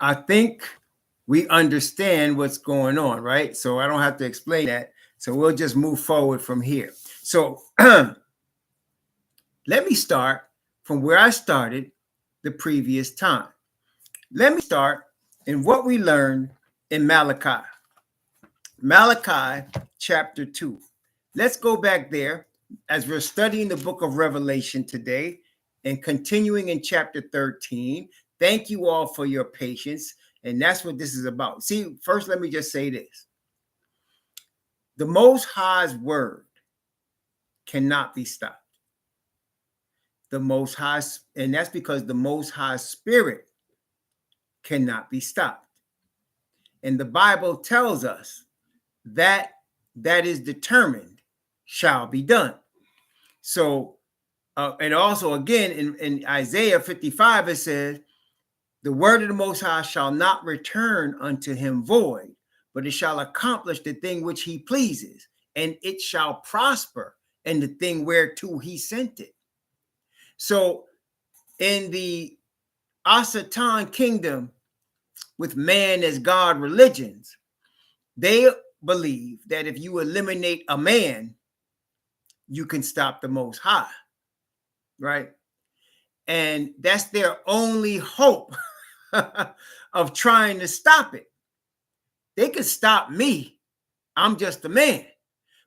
I think we understand what's going on, right? So I don't have to explain that. So we'll just move forward from here. So let me start from where I started the previous time. Let me start in what we learned in Malachi. Malachi chapter 2. Let's go back there as we're studying the book of Revelation today and continuing in chapter 13. Thank you all for your patience. And that's what this is about. See, first, let me just say this. The Most High's word cannot be stopped. The Most High, and that's because the Most High Spirit cannot be stopped. And the Bible tells us that that is determined shall be done. So, and also again in Isaiah 55, it says, the word of the Most High shall not return unto him void, but it shall accomplish the thing which he pleases, and it shall prosper in the thing whereto he sent it. So in the Asatan kingdom with man as God religions, they believe that if you eliminate a man, you can stop the Most High, right? And that's their only hope of trying to stop it. They could stop me. I'm just a man.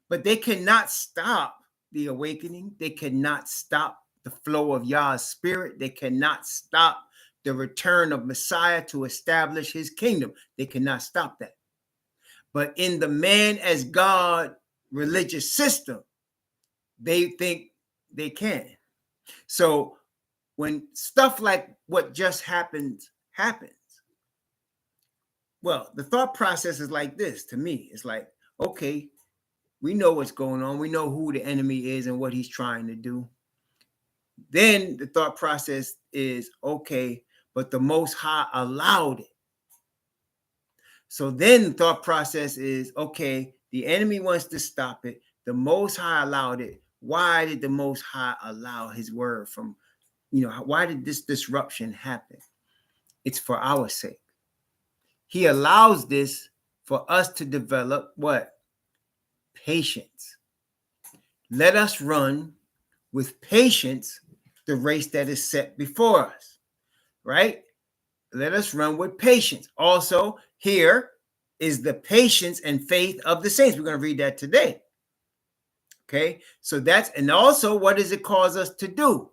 But they cannot stop the awakening. They cannot stop the flow of Yah's spirit. They cannot stop the return of Messiah to establish his kingdom. They cannot stop that. But in the man as God religious system, they think they can. So when stuff like what just happens, well, the thought process is like this to me. It's like, okay, we know what's going on. We know who the enemy is and what he's trying to do. Then the thought process is, okay, but the Most High allowed it. So then the thought process is, okay, the enemy wants to stop it. The Most High allowed it. Why did the Most High allow his word from, why did this disruption happen? It's for our sake. He allows this for us to develop what? Patience. Let us run with patience the race that is set before us, right? Let us run with patience. Also, here is the patience and faith of the saints. We're going to read that today. Okay, so that's, and also what does it cause us to do?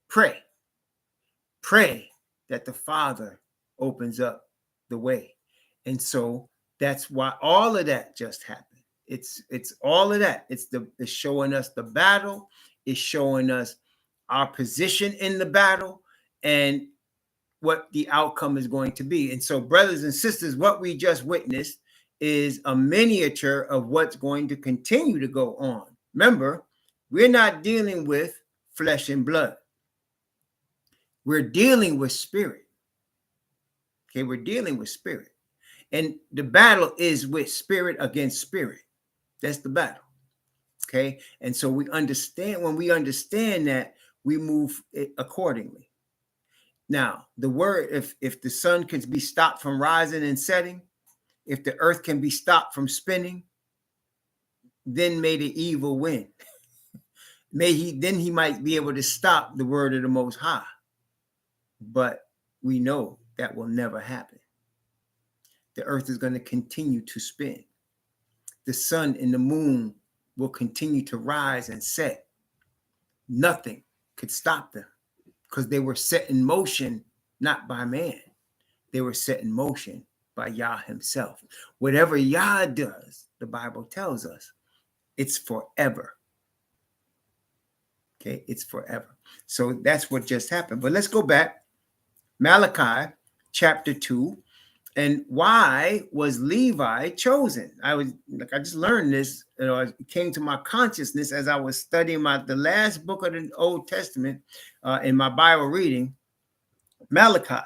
Pray. Pray that the Father opens up the way. And so that's why all of that just happened. It's all of that. It's showing us the battle. It's showing us our position in the battle and what the outcome is going to be. And so, brothers and sisters, what we just witnessed is a miniature of what's going to continue to go on. Remember, we're not dealing with flesh and blood. We're dealing with spirit. Okay, we're dealing with spirit. And the battle is with spirit against spirit. That's the battle. Okay, and so we understand, when we understand that, we move accordingly. Now, the word, if the sun can be stopped from rising and setting, if the earth can be stopped from spinning, then may the evil win. Then he might be able to stop the word of the Most High. But we know that will never happen. The earth is going to continue to spin. The sun and the moon will continue to rise and set. Nothing could stop them because they were set in motion, not by man. They were set in motion by Yah himself. Whatever Yah does, the Bible tells us, it's forever. Okay, it's forever. So that's what just happened. But let's go back. Malachi chapter 2. And why was Levi chosen? I just learned this, it came to my consciousness as I was studying the last book of the Old Testament in my Bible reading, Malachi.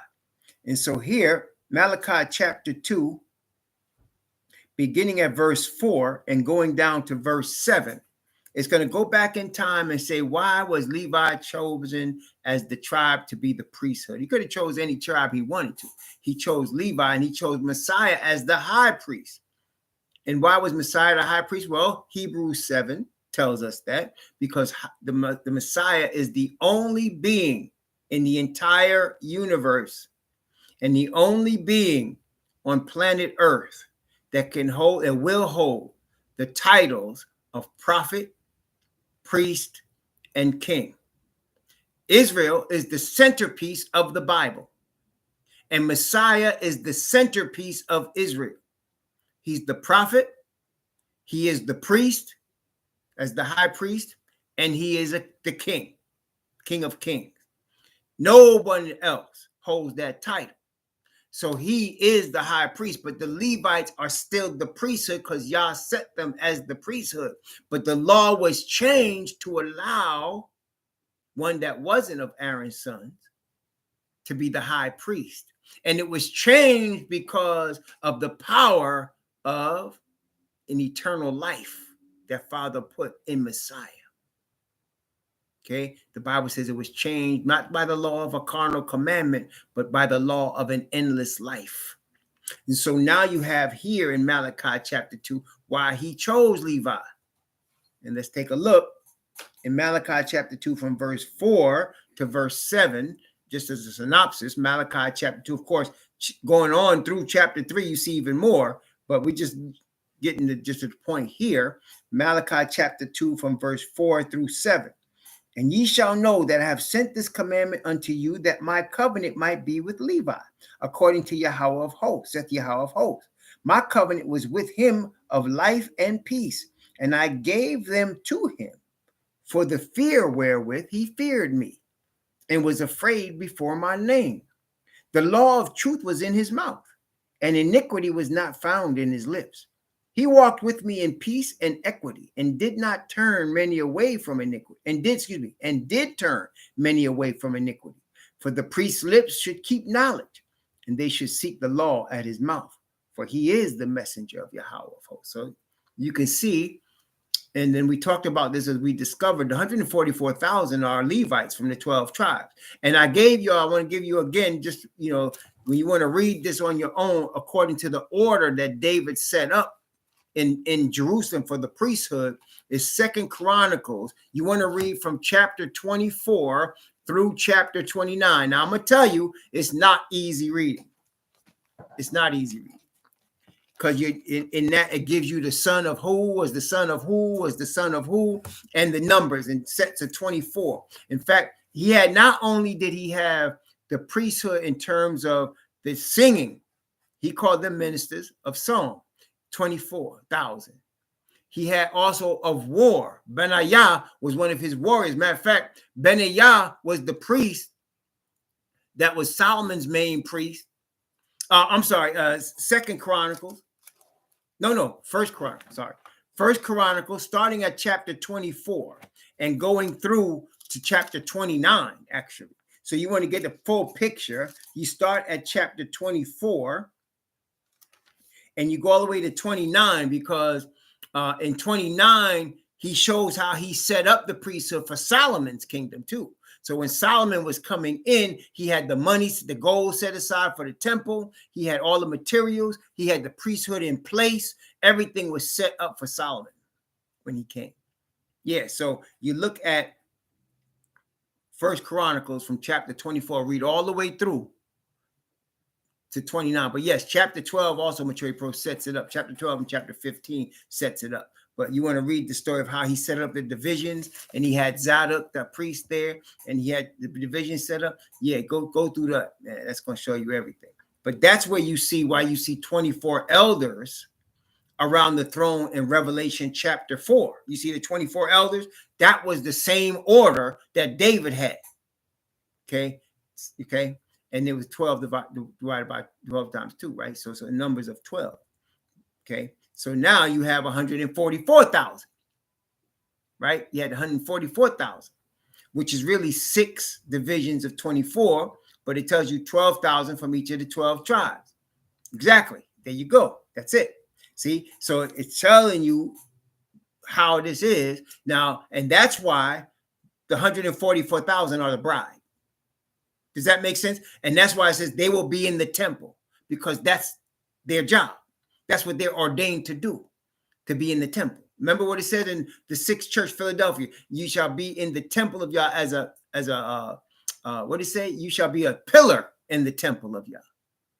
And so here, Malachi chapter 2, beginning at verse 4 and going down to verse 7. It's going to go back in time and say, why was Levi chosen as the tribe to be the priesthood? He could have chose any tribe he wanted to. He chose Levi, and he chose Messiah as the high priest. And why was Messiah the high priest? Well, Hebrews 7 tells us that, because the Messiah is the only being in the entire universe and the only being on planet Earth that can hold and will hold the titles of prophet, priest, and king. Israel is the centerpiece of the Bible, and Messiah is the centerpiece of Israel. He's the prophet, he is the priest as the high priest, and he is the king, king of kings. No one else holds that title. So he is the high priest, but the Levites are still the priesthood because Yah set them as the priesthood. But the law was changed to allow one that wasn't of Aaron's sons to be the high priest. And it was changed because of the power of an eternal life that Father put in Messiah. Okay, the Bible says it was changed not by the law of a carnal commandment, but by the law of an endless life. And so now you have here in Malachi chapter 2 why he chose Levi. And let's take a look in Malachi chapter 2 from verse 4 to verse 7, just as a synopsis. Malachi chapter 2, of course, going on through chapter 3, you see even more, but we just getting to just the point here. Malachi chapter 2 from verse 4 through 7. And ye shall know that I have sent this commandment unto you, that my covenant might be with Levi, according to Yahweh of hosts, saith Yahweh of hosts. My covenant was with him of life and peace, and I gave them to him for the fear wherewith he feared me, and was afraid before my name. The law of truth was in his mouth, and iniquity was not found in his lips. He walked with me in peace and equity, and did not turn many away from iniquity, and did turn many away from iniquity. For the priest's lips should keep knowledge, and they should seek the law at his mouth, for he is the messenger of Yahweh of hosts. So you can see, and then we talked about this as we discovered, 144,000 are Levites from the 12 tribes. And I want to give you again, just, when you want to read this on your own, according to the order that David set up in Jerusalem for the priesthood, is 2 Chronicles. You want to read from chapter 24 through chapter 29. Now, I'm going to tell you, it's not easy reading. It's not easy reading. Because in that, it gives you the son of who was the son of who was the son of who, and the numbers in sets of 24. In fact, not only did he have the priesthood in terms of the singing, he called them ministers of song, 24,000. He had also of war. Benaiah was one of his warriors. Matter of fact, Benaiah was the priest that was Solomon's main priest. Second Chronicles. First Chronicles. First Chronicles, starting at chapter 24 and going through to chapter 29, actually. So you want to get the full picture. You start at chapter 24 and you go all the way to 29, because in 29, he shows how he set up the priesthood for Solomon's kingdom too. So when Solomon was coming in, he had the money, the gold set aside for the temple. He had all the materials. He had the priesthood in place. Everything was set up for Solomon when he came. Yeah, so you look at First Chronicles from chapter 24, read all the way through to 29. But yes, chapter 12 also, Maturity Pro sets it up. Chapter 12 and chapter 15 sets it up. But you want to read the story of how he set up the divisions, and he had Zadok, the priest, there, and he had the division set up. Yeah, go through that. Yeah, that's going to show you everything. But that's where you see why you see 24 elders around the throne in Revelation chapter 4. You see the 24 elders? That was the same order that David had. Okay. And it was 12 divided by 12 times 2, right? So numbers of 12. Okay. So now you have 144,000, right? You had 144,000, which is really 6 divisions of 24, but it tells you 12,000 from each of the 12 tribes. Exactly. There you go. That's it. See? So it's telling you how this is now, and that's why the 144,000 are the bride. Does that make sense? And that's why it says they will be in the temple, because that's their job. That's what they're ordained to do, to be in the temple. Remember what it said in the 6th church, Philadelphia, you shall be in the temple of Yah as a what did it say? You shall be a pillar in the temple of Yah.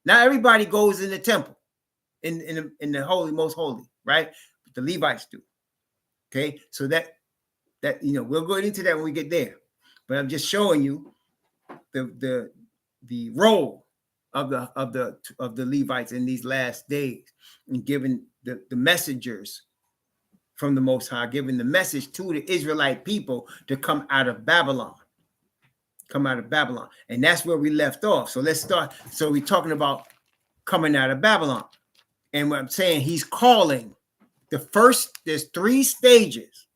Now everybody goes in the temple, in the holy, most holy, right? But the Levites do. Okay, so that we'll go into that when we get there. But I'm just showing you the role of the Levites in these last days, and giving the messengers from the Most High, giving the message to the Israelite people to come out of Babylon. Come out of Babylon. And that's where we left off. So let's start. So we're talking about coming out of Babylon. And what I'm saying, he's calling there's 3 stages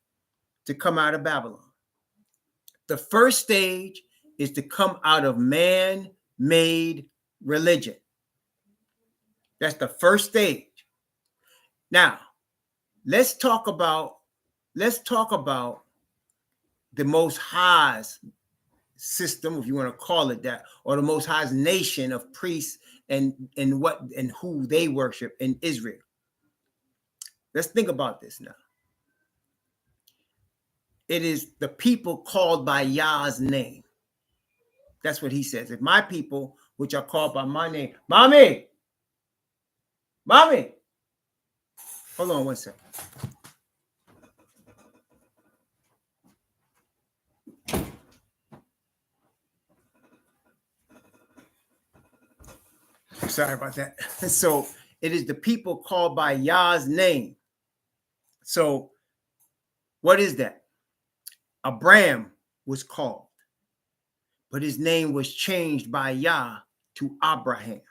to come out of Babylon. The first stage is to come out of man-made religion. That's the first stage. Now, let's talk about the Most High's system, if you want to call it that, or the Most High's nation of priests and who they worship in Israel. Let's think about this now. It is the people called by Yah's name. That's what he says. If my people, which are called by my name, mommy, hold on one second. Sorry about that. So it is the people called by Yah's name. So what is that? Abraham was called, but his name was changed by Yah to Abraham,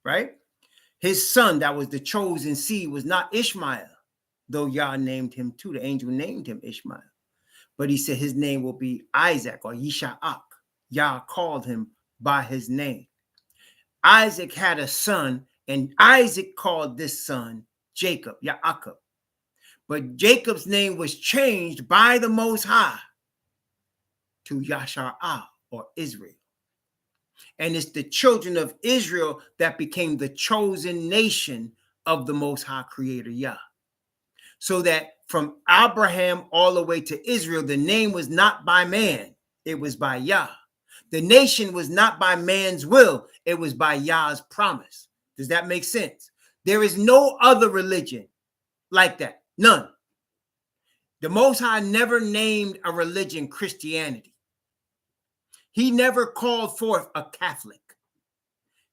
right? His son, that was the chosen seed, was not Ishmael, though Yah named him too. The angel named him Ishmael. But he said his name will be Isaac or Yisha'ak. Yah called him by his name. Isaac had a son, and Isaac called this son Jacob, Yaakov. But Jacob's name was changed by the Most High to Yashar'ah, or Israel. And it's the children of Israel that became the chosen nation of the Most High Creator Yah. So that from Abraham all the way to Israel, the name was not by man, it was by Yah. The nation was not by man's will, it was by Yah's promise. Does that make sense? There is no other religion like that. None. The Most High never named a religion Christianity. He never called forth a Catholic.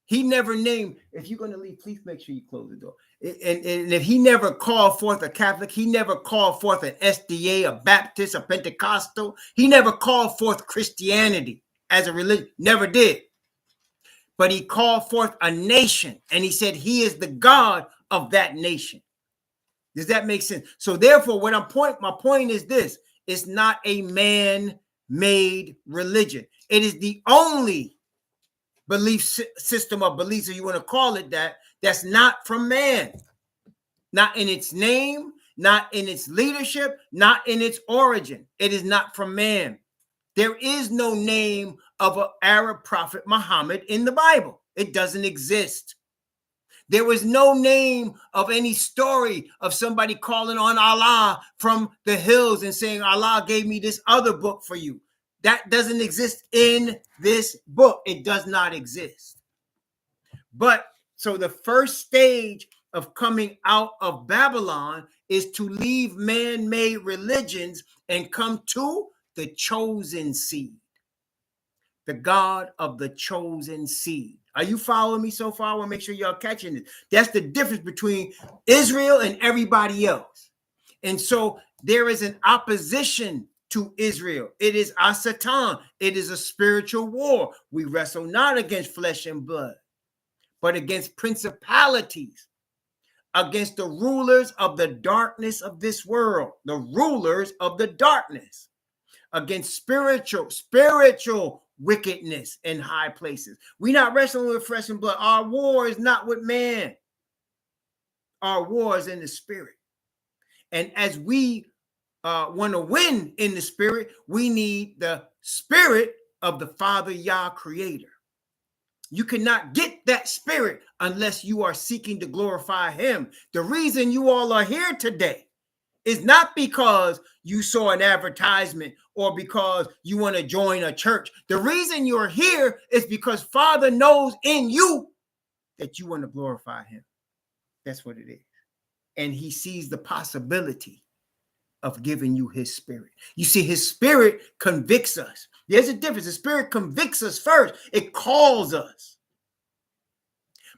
He never named, if you're going to leave, please make sure you close the door. And if he never called forth a Catholic, he never called forth an SDA, a Baptist, a Pentecostal. He never called forth Christianity as a religion. Never did. But he called forth a nation, and he said he is the God of that nation. Does that make sense? So therefore, my point is this: it's not a man-made religion. It is the only belief system or beliefs, if you want to call it that, that's not from man. Not in its name, not in its leadership, not in its origin. It is not from man. There is no name of an Arab prophet Muhammad in the Bible. It doesn't exist. There was no name of any story of somebody calling on Allah from the hills and saying, Allah gave me this other book for you. That doesn't exist in this book. It does not exist. But so the first stage of coming out of Babylon is to leave man-made religions and come to the chosen seed, the God of the chosen seed. Are you following me so far? I want to make sure y'all catching it. That's the difference between Israel and everybody else. And so there is an opposition to Israel. It is Asatan. It is a spiritual war. We wrestle not against flesh and blood, but against principalities, against the rulers of the darkness of this world, the rulers of the darkness, against spiritual wickedness in high places. We're not wrestling with flesh and blood. Our war is not with man. Our war is in the spirit. And as we want to win in the spirit, we need the spirit of the Father Yah creator. You cannot get that spirit unless you are seeking to glorify him. The reason you all are here today is not because you saw an advertisement or because you want to join a church. The reason you're here is because Father knows in you that you want to glorify him. That's what it is. And he sees the possibility of giving you his spirit. You see, his spirit convicts us. There's a difference. The spirit convicts us first. It calls us.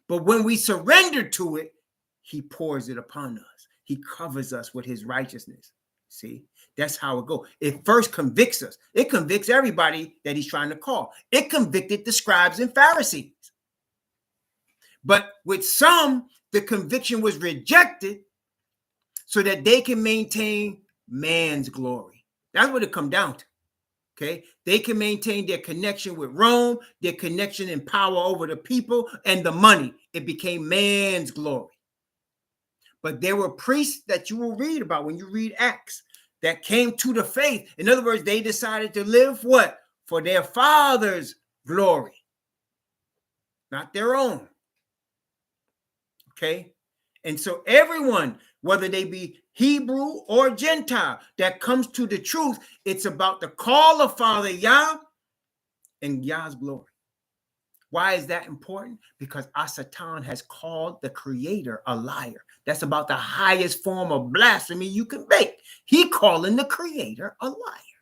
But when we surrender to it, he pours it upon us. He covers us with his righteousness. See, that's how it goes. It first convicts us. It convicts everybody that he's trying to call. It convicted the scribes and Pharisees. But with some, the conviction was rejected so that they can maintain man's glory. That's what it comes down to. Okay, they can maintain their connection with Rome, their connection and power over the people and the money. It became man's glory. But there were priests that you will read about when you read Acts that came to the faith. In other words, they decided to live what? For their father's glory, not their own. Okay, and so everyone, whether they be Hebrew or Gentile, that comes to the truth, it's about the call of Father Yah and Yah's glory. Why is that important? Because Satan has called the creator a liar. That's about the highest form of blasphemy you can make. He calling the creator a liar.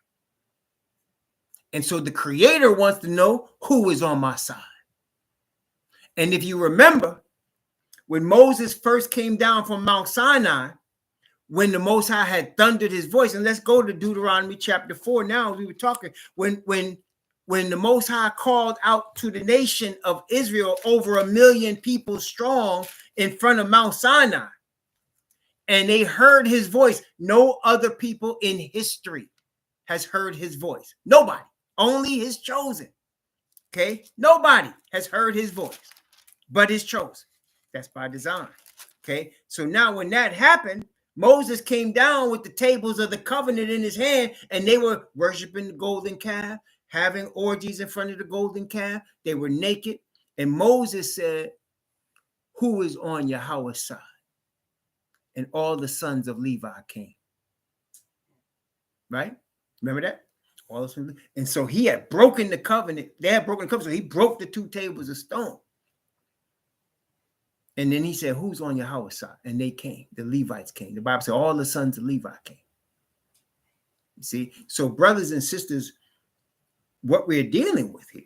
And so the creator wants to know who is on my side. And if you remember, when Moses first came down from Mount Sinai, when the Most High had thundered his voice, and let's go to Deuteronomy chapter 4 now, we were talking, when the Most High called out to the nation of Israel, over 1 million people strong in front of Mount Sinai, and they heard his voice. No other people in history has heard his voice. Nobody, only his chosen. Okay, nobody has heard his voice but his chosen. That's by design. Okay, so now when that happened, Moses came down with the tables of the covenant in his hand, and they were worshiping the golden calf, having orgies in front of the golden calf. They were naked. And Moses said, who is on Yahweh's side? And all the sons of Levi came. Right? Remember that? All the sons. And so he had broken the covenant. They had broken the covenant. So he broke the 2 tables of stone. And then he said, who's on Yahweh's side? And they came. The Levites came. The Bible said all the sons of Levi came. You see? So brothers and sisters, what we're dealing with here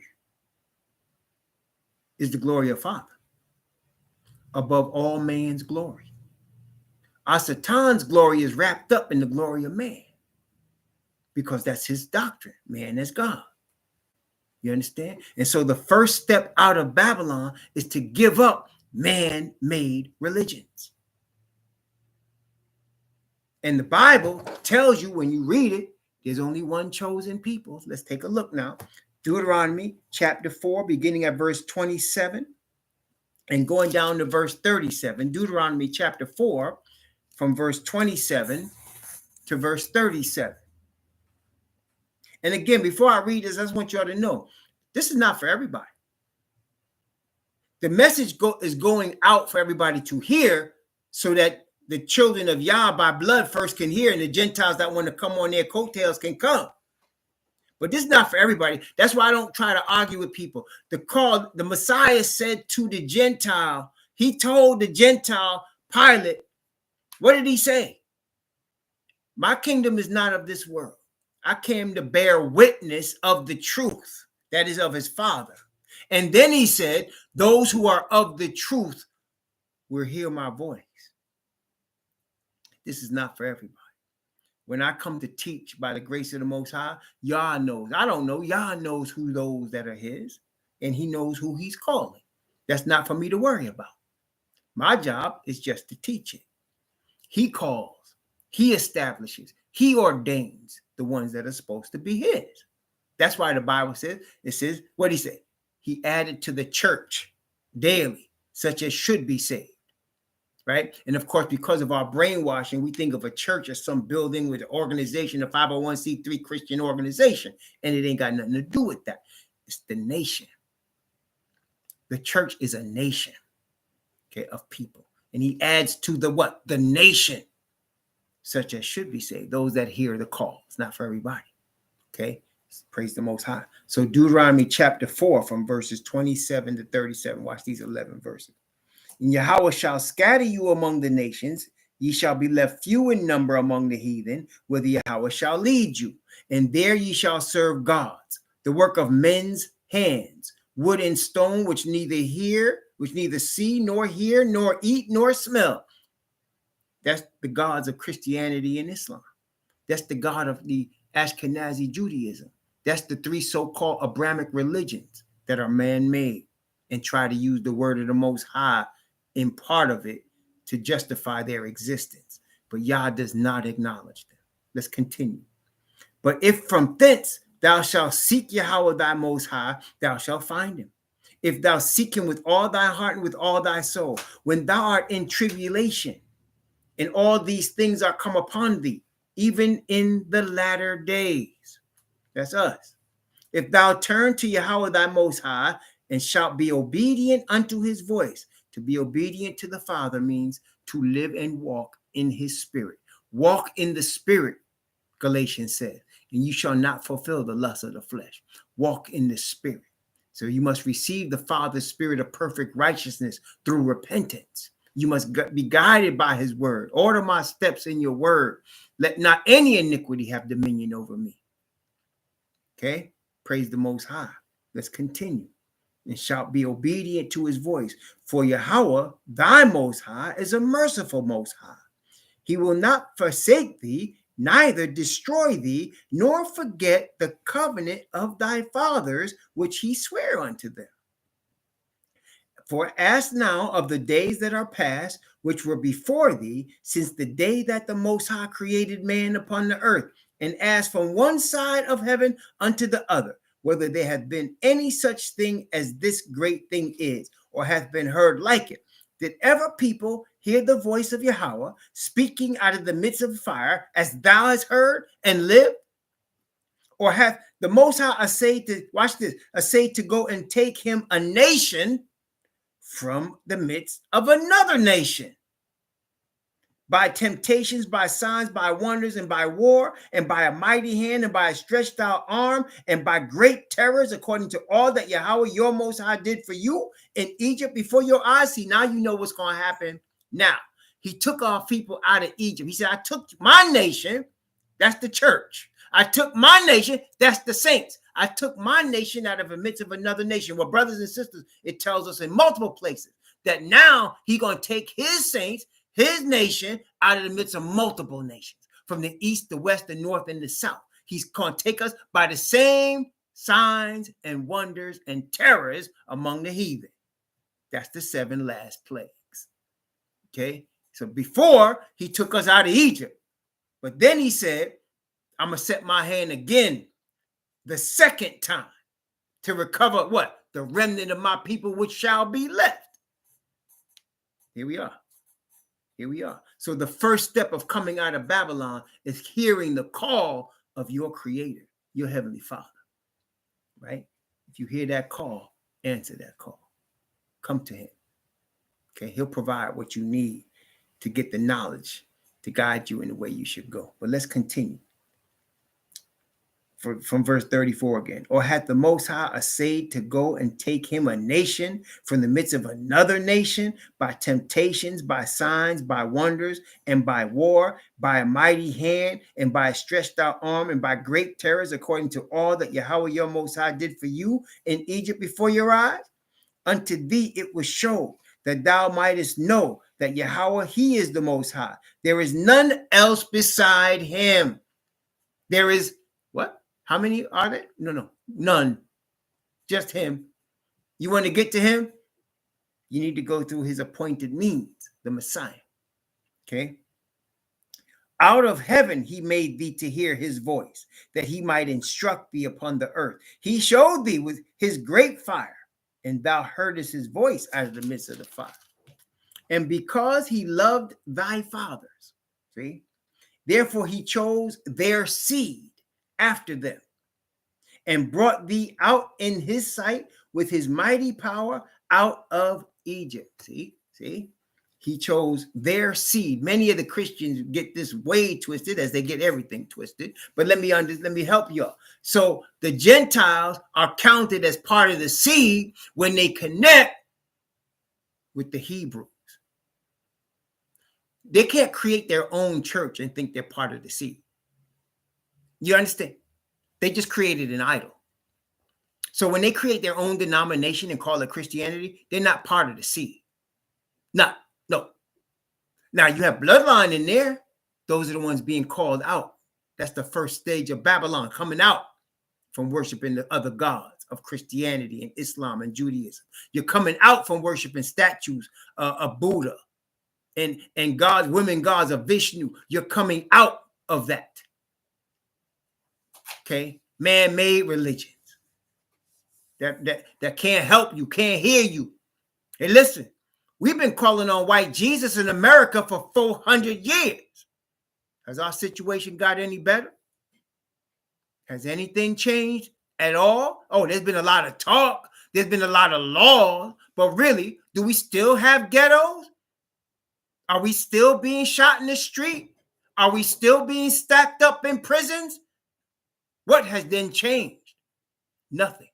is the glory of Father above all man's glory. Satan's glory is wrapped up in the glory of man because that's his doctrine. Man is God. You understand? And so the first step out of Babylon is to give up man-made religions. And the Bible tells you when you read it, there's only one chosen people. Let's take a look now. Deuteronomy chapter 4, beginning at verse 27 and going down to verse 37. Deuteronomy chapter 4 from verse 27 to verse 37. And again, before I read this, I just want y'all to know, this is not for everybody. The message is going out for everybody to hear so that the children of Yah by blood first can hear, and the Gentiles that want to come on their coattails can come. But this is not for everybody. That's why I don't try to argue with people. The Messiah said to the Gentile, he told the Gentile Pilate, what did he say? My kingdom is not of this world. I came to bear witness of the truth, that is of his Father. And then he said, those who are of the truth will hear my voice. This is not for everybody. When I come to teach by the grace of the Most High, Yah knows. I don't know. Yah knows who those that are his, and he knows who he's calling. That's not for me to worry about. My job is just to teach it. He calls, he establishes, he ordains the ones that are supposed to be his. That's why the Bible says, it says, what did he say? He added to the church daily, such as should be saved. right? And of course, because of our brainwashing, we think of a church as some building with an organization, a 501c3 Christian organization, and it ain't got nothing to do with that. It's the nation. The church is a nation, okay, of people. And he adds to the what? The nation, such as should be saved, those that hear the call. It's not for everybody, okay? Praise the Most High. So Deuteronomy chapter 4 from verses 27 to 37. Watch these 11 verses. And Yahweh shall scatter you among the nations. Ye shall be left few in number among the heathen, whither Yahweh shall lead you. And there ye shall serve gods, the work of men's hands, wood and stone, which neither see, nor hear, nor eat, nor smell. That's the gods of Christianity and Islam. That's the God of the Ashkenazi Judaism. That's the three so-called Abrahamic religions that are man-made and try to use the word of the Most High in part of it to justify their existence. But Yah does not acknowledge them. Let's continue. But if from thence thou shalt seek Yahweh thy Most High, thou shalt find him. If thou seek him with all thy heart and with all thy soul, when thou art in tribulation, and all these things are come upon thee, even in the latter days. That's us. If thou turn to Yahweh thy Most High, and shalt be obedient unto his voice. To be obedient to the Father means to live and walk in his spirit. Walk in the spirit, Galatians said, and you shall not fulfill the lust of the flesh. Walk in the spirit. So you must receive the Father's spirit of perfect righteousness through repentance. You must be guided by his word. Order my steps in your word. Let not any iniquity have dominion over me. Okay? Praise the Most High. Let's continue. And shalt be obedient to his voice. For Yahweh, thy Most High, is a merciful Most High. He will not forsake thee, neither destroy thee, nor forget the covenant of thy fathers, which he sware unto them. For ask now of the days that are past, which were before thee, since the day that the Most High created man upon the earth, and ask from one side of heaven unto the other, whether there hath been any such thing as this great thing is, or hath been heard like it. Did ever people hear the voice of Yahweh speaking out of the midst of fire, as thou hast heard and lived? Or hath the Most High essayed to, watch this, essayed to go and take him a nation from the midst of another nation, by temptations, by signs, by wonders, and by war, and by a mighty hand, and by a stretched out arm, and by great terrors, according to all that Yahweh your Most High did for you in Egypt before your eyes? See, now you know what's going to happen. Now, he took our people out of Egypt. He said, I took my nation, that's the church. I took my nation, that's the saints. I took my nation out of the midst of another nation. Well, brothers and sisters, it tells us in multiple places that now he's going to take his saints, his nation, out of the midst of multiple nations, from the east, the west, the north, and the south. He's going to take us by the same signs and wonders and terrors among the heathen. That's the 7 last plagues. Okay? So before, he took us out of Egypt. But then he said, I'm going to set my hand again the second time to recover what? The remnant of my people which shall be left. Here we are. Here we are. So the first step of coming out of Babylon is hearing the call of your creator, your heavenly Father, right? If you hear that call, answer that call. Come to him. Okay, he'll provide what you need to get the knowledge to guide you in the way you should go. But let's continue. From verse 34 again. Or hath the Most High essayed to go and take him a nation from the midst of another nation, by temptations, by signs, by wonders, and by war, by a mighty hand, and by a stretched out arm, and by great terrors, according to all that Yahweh your Most High did for you in Egypt before your eyes? Unto thee it was shown, that thou mightest know that Yahweh, he is the Most High. There is none else beside him. There is what? How many are there? No, none. Just him. You want to get to him? You need to go through his appointed means, the Messiah. Okay? Out of heaven he made thee to hear his voice, that he might instruct thee upon the earth. He showed thee with his great fire, and thou heardest his voice out of the midst of the fire. And because he loved thy fathers, see, therefore he chose their seed after them and brought thee out in his sight with his mighty power out of Egypt. See, he chose their seed. Many of the Christians get this way twisted, as they get everything twisted. But let me help you all. So the Gentiles are counted as part of the seed when they connect with the Hebrews. They can't create their own church and think they're part of the seed. You understand? They just created an idol. So when they create their own denomination and call it Christianity, they're not part of the seed. No. Now you have bloodline in there. Those are the ones being called out. That's the first stage of Babylon, coming out from worshiping the other gods of Christianity and Islam and Judaism. You're coming out from worshiping statues of Buddha and gods, women gods of Vishnu. You're coming out of that. Okay? Man-made religions that can't help you, can't hear you. Hey, listen, we've been calling on white Jesus in America for 400 years. Has our situation got any better? Has anything changed at all? Oh, there's been a lot of talk. There's been a lot of laws. But really, do we still have ghettos? Are we still being shot in the street? Are we still being stacked up in prisons? What has then changed? Nothing.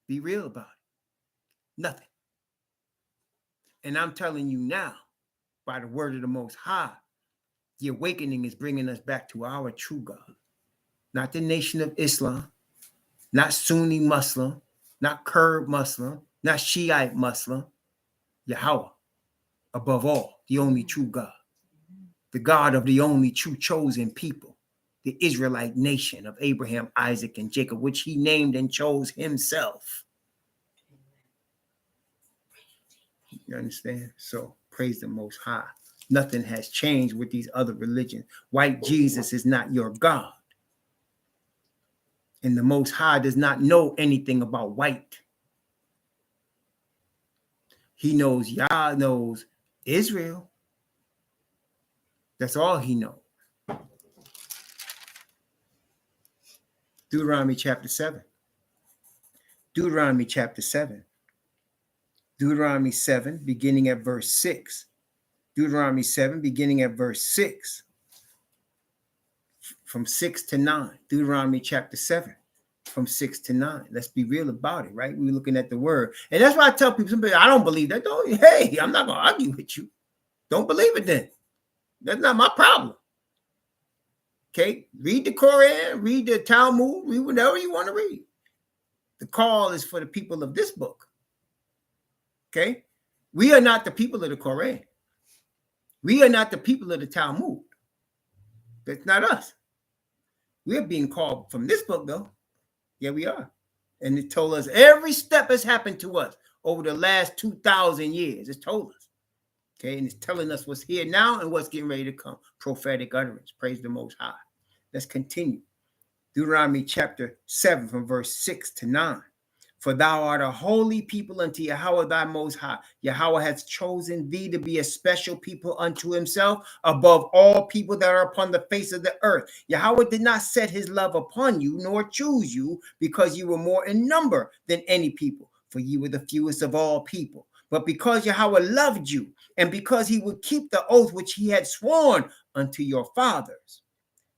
Be real about it. Nothing. And I'm telling you now, by the word of the Most High, the awakening is bringing us back to our true God. Not the nation of Islam, not Sunni Muslim, not Kurd Muslim, not Shiite Muslim. Yahweh, above all, the only true God. The God of the only true chosen people. The Israelite nation of Abraham, Isaac, and Jacob, which he named and chose himself. You understand? So praise the Most High. Nothing has changed with these other religions. White Jesus is not your God. And the Most High does not know anything about white. He knows Yah knows Israel. That's all he knows. Deuteronomy chapter 7. Deuteronomy chapter 7. Deuteronomy 7, beginning at verse 6. Deuteronomy 7, beginning at verse 6. From 6 to 9. Deuteronomy chapter 7, from 6 to 9. Let's be real about it, right? We're looking at the word. And that's why I tell people, somebody, I don't believe that. Hey, I'm not going to argue with you. Don't believe it then. That's not my problem. Okay? Read the Quran, read the Talmud, read whatever you want to read. The call is for the people of this book. Okay? We are not the people of the Quran. We are not the people of the Talmud. That's not us. We're being called from this book, though. Yeah, we are. And it told us every step has happened to us over the last 2,000 years. It's told us. Okay, and it's telling us what's here now and what's getting ready to come. Prophetic utterance. Praise the Most High. Let's continue. Deuteronomy chapter 7 from verse 6 to 9. For thou art a holy people unto Yahweh thy Most High. Yahweh has chosen thee to be a special people unto himself above all people that are upon the face of the earth. Yahweh did not set his love upon you, nor choose you, because you were more in number than any people, for ye were the fewest of all people. But because Yahweh loved you, and because he would keep the oath which he had sworn unto your fathers,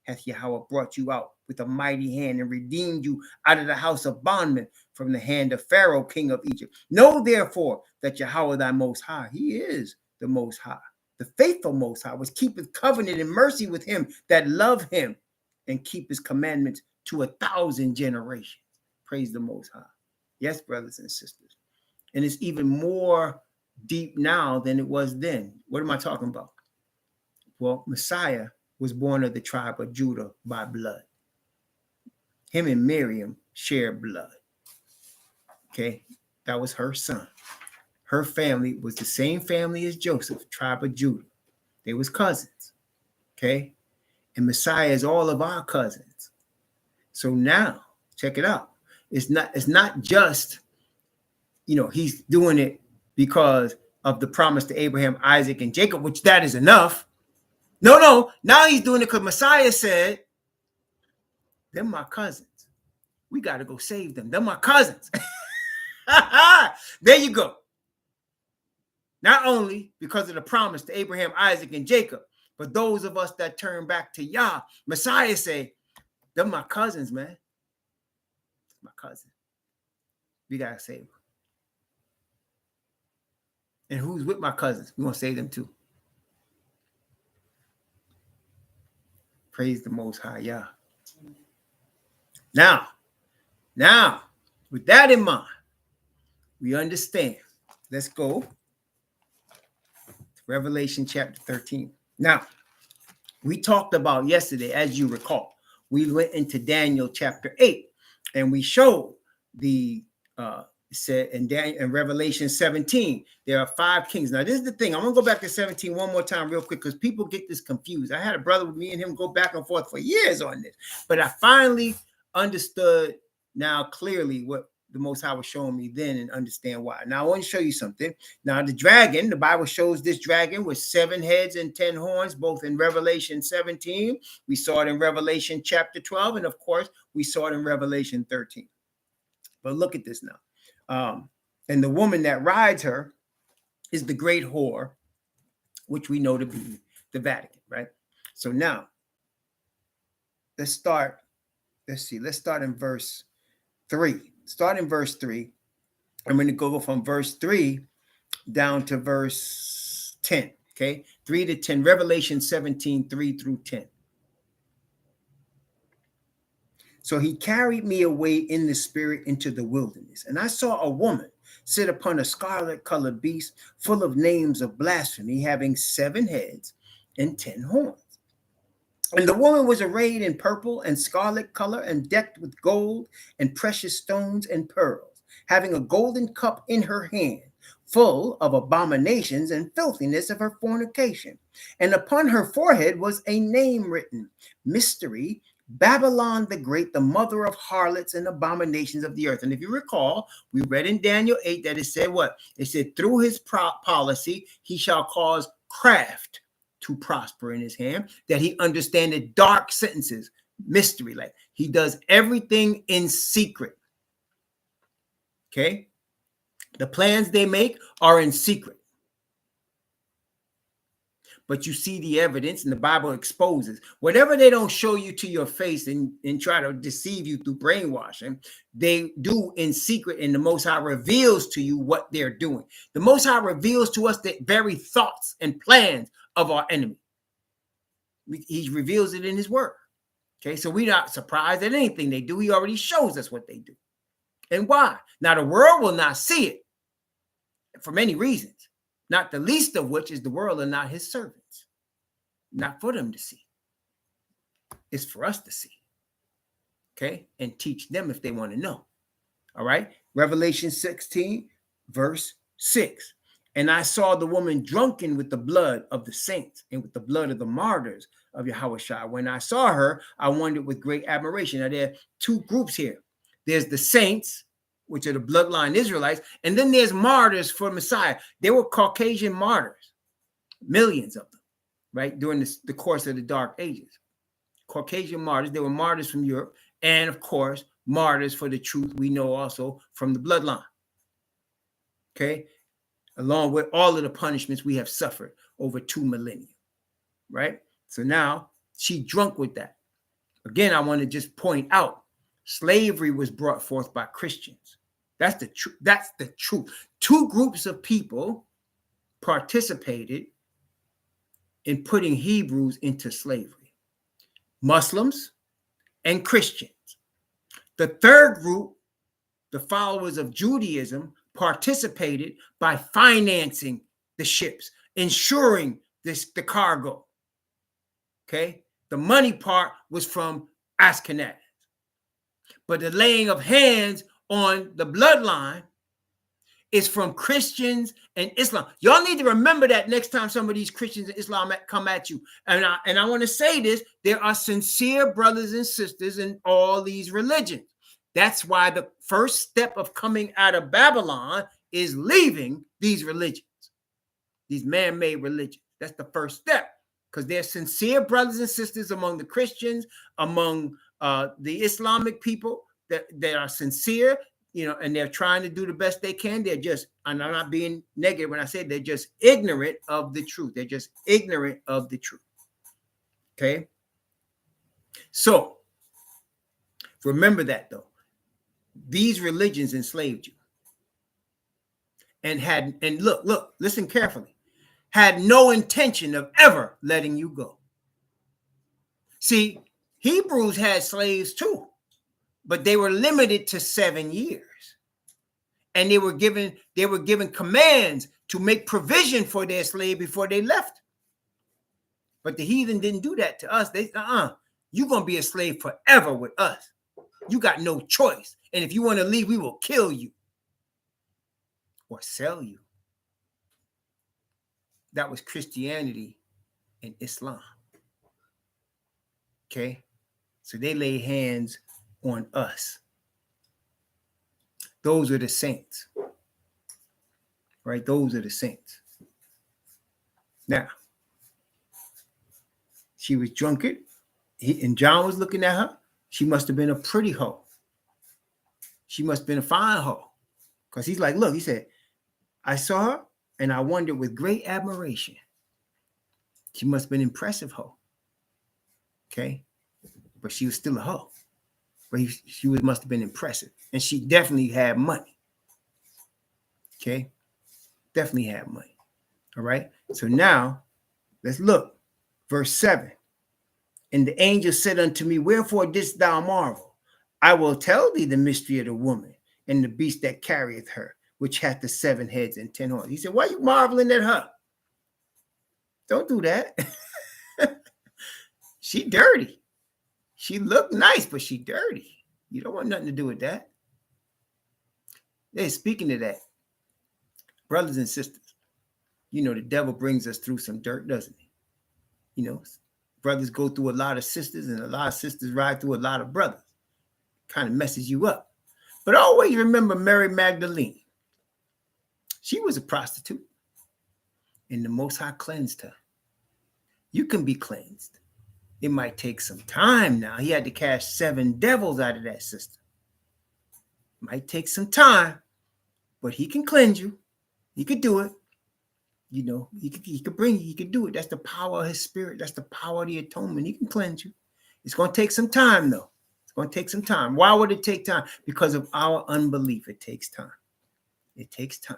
hath Yahweh brought you out with a mighty hand and redeemed you out of the house of bondmen from the hand of Pharaoh, king of Egypt. Know therefore that Yahweh thy Most High, he is the Most High, the faithful Most High, which keepeth covenant and mercy with him that love him and keep his commandments to 1,000 generations. Praise the Most High. Yes, brothers and sisters. And it's even more deep now than it was then. What am I talking about? Well, Messiah was born of the tribe of Judah by blood. Him and Miriam shared blood. Okay, that was her son. Her family was the same family as Joseph, tribe of Judah. They was cousins. Okay, and Messiah is all of our cousins. So now, check it out. It's not just, he's doing it because of the promise to Abraham, Isaac, and Jacob, which that is enough. No. Now he's doing it because Messiah said, they're my cousins. We got to go save them. They're my cousins. There you go. Not only because of the promise to Abraham, Isaac, and Jacob, but those of us that turn back to Yah, Messiah say, they're my cousins, man. My cousin. We got to save them. And who's with my cousins? We want to save them too. Praise the Most High Yah. Now, with that in mind, we understand. Let's go to Revelation chapter 13. Now, we talked about yesterday, as you recall, we went into Daniel chapter 8, and we showed the said in Revelation 17, there are 5 kings. Now, this is the thing. I'm going to go back to 17 one more time real quick because people get this confused. I had a brother with me and him go back and forth for years on this, but I finally understood now clearly what the Most High was showing me then and understand why. Now, I want to show you something. Now, the dragon, the Bible shows this dragon with 7 heads and 10 horns, both in Revelation 17. We saw it in Revelation chapter 12. And of course, we saw it in Revelation 13. But look at this now. And the woman that rides her is the great whore, which we know to be the Vatican, right? So now, let's start. Let's see. Let's start in verse 3. Start in verse 3. I'm going to go from verse 3 down to verse 10. Okay, 3 to 10. Revelation 17, 3 through 10. So he carried me away in the spirit into the wilderness, and I saw a woman sit upon a scarlet-colored beast full of names of blasphemy, having 7 heads and 10 horns. And the woman was arrayed in purple and scarlet color and decked with gold and precious stones and pearls, having a golden cup in her hand, full of abominations and filthiness of her fornication. And upon her forehead was a name written, Mystery, Babylon the Great, the mother of harlots and abominations of the earth. And if you recall, we read in Daniel 8 that it said what? It said, through his policy, he shall cause craft to prosper in his hand, that he understandeth dark sentences, mystery, like he does everything in secret. Okay? The plans they make are in secret. But you see the evidence, and the Bible exposes. Whatever they don't show you to your face and try to deceive you through brainwashing, they do in secret, and the Most High reveals to you what they're doing. The Most High reveals to us the very thoughts and plans of our enemy. He reveals it in his word. Okay, so we're not surprised at anything they do. He already shows us what they do. And why? Now, the world will not see it for many reasons, not the least of which is the world are not his servants. Not for them to see. It's for us to see. Okay, and teach them if they want to know. All right, Revelation 16, verse 6. And I saw the woman drunken with the blood of the saints and with the blood of the martyrs of Yahushua. When I saw her, I wondered with great admiration. Now, there are 2 groups here. There's the saints, which are the bloodline Israelites, and then there's martyrs for Messiah. They were Caucasian martyrs, millions of them, right, during the course of the Dark Ages. Caucasian martyrs, they were martyrs from Europe, and of course, martyrs for the truth we know also from the bloodline. Okay, along with all of the punishments we have suffered over 2 millennia, right? So now she drunk with that. Again, I want to just point out, slavery was brought forth by Christians. That's the truth. That's the truth. 2 groups of people participated in putting Hebrews into slavery: Muslims and Christians. The 3rd group, the followers of Judaism, participated by financing the ships, ensuring the cargo. Okay, the money part was from Ashkenaz, but the laying of hands on the bloodline is from Christians and Islam. Y'all need to remember that next time some of these Christians and Islam come at you. And I want to say this: there are sincere brothers and sisters in all these religions. That's why the first step of coming out of Babylon is leaving these religions, these man-made religions. That's the first step, because they're sincere brothers and sisters among the Christians, among the Islamic people that are sincere, and they're trying to do the best they can. They're just, and I'm not being negative when I say they're just ignorant of the truth. They're just ignorant of the truth. Okay? So, remember that, though. These religions enslaved you. And look, listen carefully. Had no intention of ever letting you go. See, Hebrews had slaves too, but they were limited to 7 years. And they were given commands to make provision for their slave before they left. But the heathen didn't do that to us. They, you're going to be a slave forever with us. You got no choice. And if you want to leave, we will kill you or sell you. That was Christianity and Islam. Okay? So they laid hands on us. Those are the saints. Right? Those are the saints. Now, she was drunkard, and John was looking at her. She must have been a pretty hoe. She must have been a fine hoe. Because he's like, look, he said, I saw her, and I wondered with great admiration. She must have been an impressive hoe. Okay? But she was still a hoe. But she must have been impressive. And she definitely had money. Okay? Definitely had money. All right? So now, let's look. Verse 7. And the angel said unto me, wherefore didst thou marvel? I will tell thee the mystery of the woman and the beast that carrieth her, which hath the 7 heads and 10 horns. He said, why are you marveling at her? Don't do that. She dirty. She looked nice, but she dirty. You don't want nothing to do with that. Hey, speaking of that, brothers and sisters, the devil brings us through some dirt, doesn't he? Brothers go through a lot of sisters, and a lot of sisters ride through a lot of brothers. Kind of messes you up. But always remember Mary Magdalene. She was a prostitute, and the Most High cleansed her. You can be cleansed. It might take some time now. He had to cast 7 devils out of that sister. Might take some time, but he can cleanse you. He could do it. He could bring you. He could do it. That's the power of his spirit. That's the power of the atonement. He can cleanse you. It's going to take some time, though. It's going to take some time. Why would it take time? Because of our unbelief. It takes time. It takes time.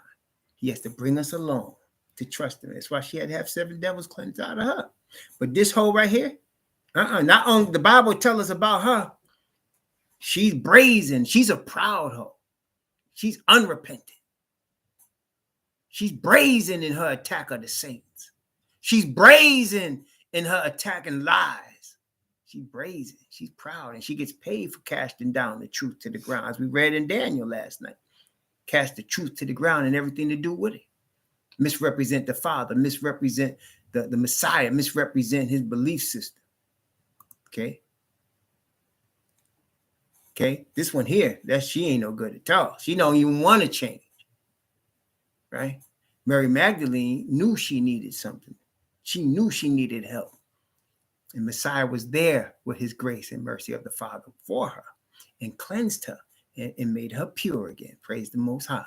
He has to bring us along to trust him. That's why she had to have 7 devils cleansed out of her. But this hoe right here, not only the Bible tells us about her, she's brazen. She's a proud hoe. She's unrepentant. She's brazen in her attack of the saints. She's brazen in her attack and lies. She's brazen. She's proud. And she gets paid for casting down the truth to the ground. As we read in Daniel last night. Cast the truth to the ground and everything to do with it. Misrepresent the Father. Misrepresent the Messiah. Misrepresent his belief system. Okay? Okay? This one here, she ain't no good at all. She don't even want to change. Right? Mary Magdalene knew she needed something. She knew she needed help. And Messiah was there with his grace and mercy of the Father for her and cleansed her and made her pure again. Praise the Most High.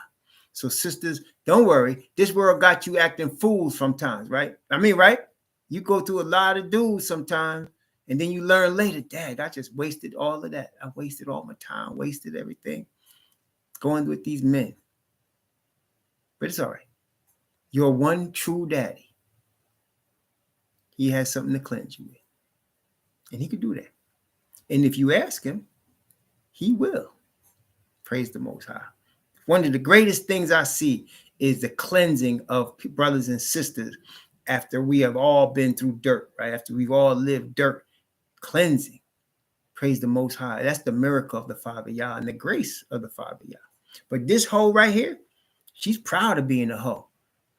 So sisters, don't worry. This world got you acting fools sometimes, right? Right? You go through a lot of dudes sometimes, and then you learn later, Dad, I just wasted all of that. I wasted all my time, wasted everything going with these men. But it's all right. Your one true daddy, he has something to cleanse you with. And he could do that. And if you ask him, he will. Praise the Most High. One of the greatest things I see is the cleansing of brothers and sisters after we have all been through dirt, right? After we've all lived dirt, cleansing. Praise the Most High. That's the miracle of the Father Yah and the grace of the Father Yah. But this hoe right here, she's proud of being a hoe.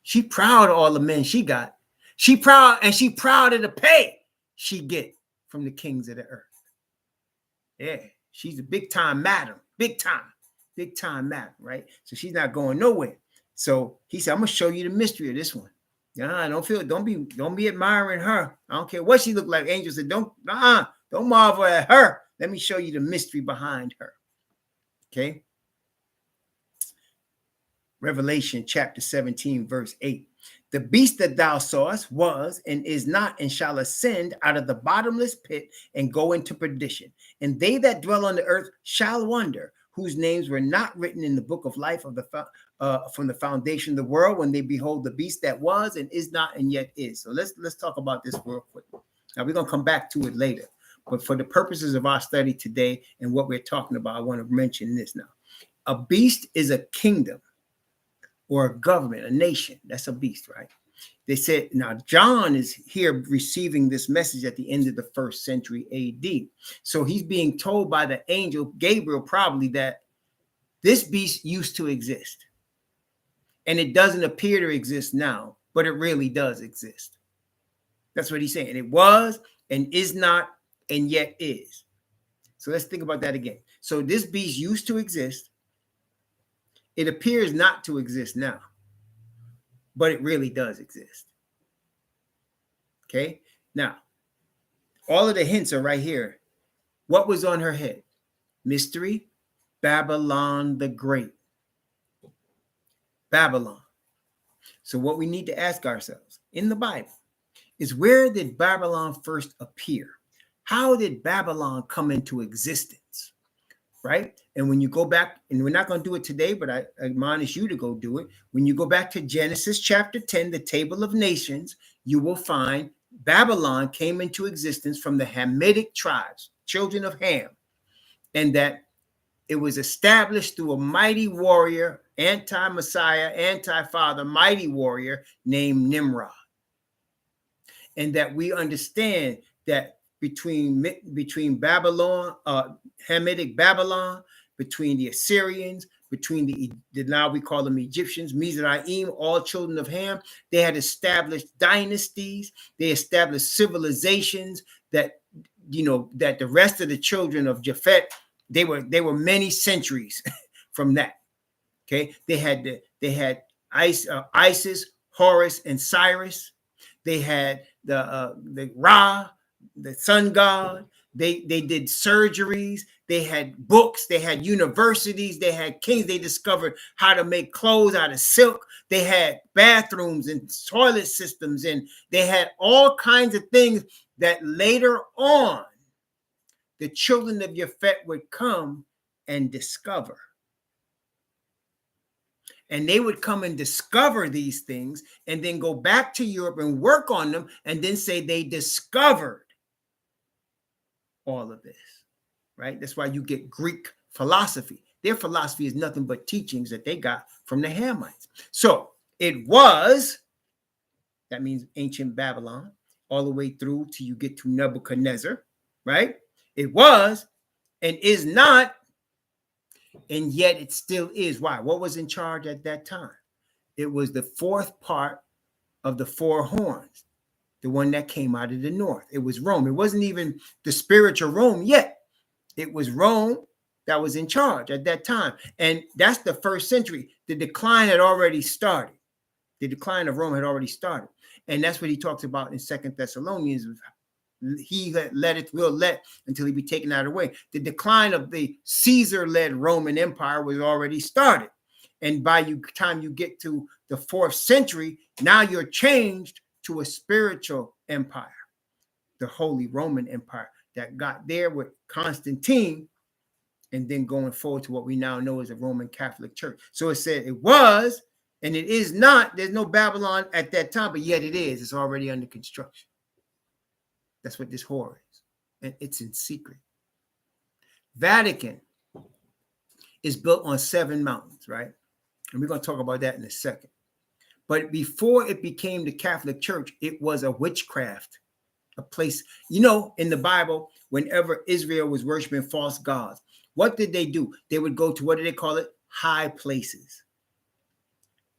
She proud of all the men she got. She proud of the pay she get from the kings of the earth. Yeah, she's a big time madam. Big time madam, right? So she's not going nowhere. So he said, I'm gonna show you the mystery of this one. Don't be admiring her. I don't care what she looked like. Angel said, don't marvel at her. Let me show you the mystery behind her. Okay. Revelation chapter 17, verse 8. The beast that thou sawest was and is not and shall ascend out of the bottomless pit and go into perdition. And they that dwell on the earth shall wonder, whose names were not written in the book of life of from the foundation of the world, when they behold the beast that was and is not and yet is. So let's talk about this real quick. Now we're gonna come back to it later, but for the purposes of our study today and what we're talking about, I want to mention this now. A beast is a kingdom or a government, a nation. That's a beast, right? They said, now John is here receiving this message at the end of the 1st century AD. So he's being told by the angel Gabriel probably that this beast used to exist. And it doesn't appear to exist now, but it really does exist. That's what he's saying. It was and is not and yet is. So let's think about that again. So this beast used to exist. It appears not to exist now, but it really does exist. Okay. Now, all of the hints are right here. What was on her head? Mystery, Babylon the Great. Babylon. So what we need to ask ourselves in the Bible is, where did Babylon first appear? How did Babylon come into existence? Right? And when you go back, and we're not going to do it today, but I admonish you to go do it. When you go back to Genesis chapter 10, the table of nations, you will find Babylon came into existence from the Hamitic tribes, children of Ham, and that it was established through a mighty warrior, anti-Messiah, anti-father, mighty warrior named Nimrod. And that we understand that between Babylon, Hamitic Babylon, between the Assyrians, between the now we call them Egyptians, Mizraim, all children of Ham, they had established dynasties, they established civilizations that, that the rest of the children of Japhet, they were many centuries from that. Okay, they had Isis, Horus, and Cyrus. They had the Ra, the sun god. They did surgeries. They had books. They had universities. They had kings. They discovered how to make clothes out of silk. They had bathrooms and toilet systems, and they had all kinds of things that later on the children of Japhet would come and discover. And they would come and discover these things and then go back to Europe and work on them and then say they discovered all of this, right? That's why you get Greek philosophy. Their philosophy is nothing but teachings that they got from the Hamites. So it was, that means ancient Babylon, all the way through till you get to Nebuchadnezzar, right? It was and is not, and yet it still is. Why? What was in charge at that time? It was the fourth part of the four horns, the one that came out of the north. It was Rome. It wasn't even the spiritual Rome yet. It was Rome that was in charge at that time. And that's the 1st century. The decline had already started. The decline of Rome had already started. And that's what he talks about in 2 Thessalonians. He that letteth will let until he be taken out of the way. The decline of the Caesar-led Roman Empire was already started. And by the time you get to the 4th century, now you're changed to a spiritual empire, the Holy Roman Empire that got there with Constantine, and then going forward to what we now know as the Roman Catholic Church. So it said it was, and it is not. There's no Babylon at that time, but yet it is. It's already under construction. That's what this whore is. And it's in secret. Vatican is built on 7 mountains, right? And we're going to talk about that in a second. But before it became the Catholic Church, it was a witchcraft, a place. In the Bible, whenever Israel was worshiping false gods, what did they do? They would go to, what do they call it? High places.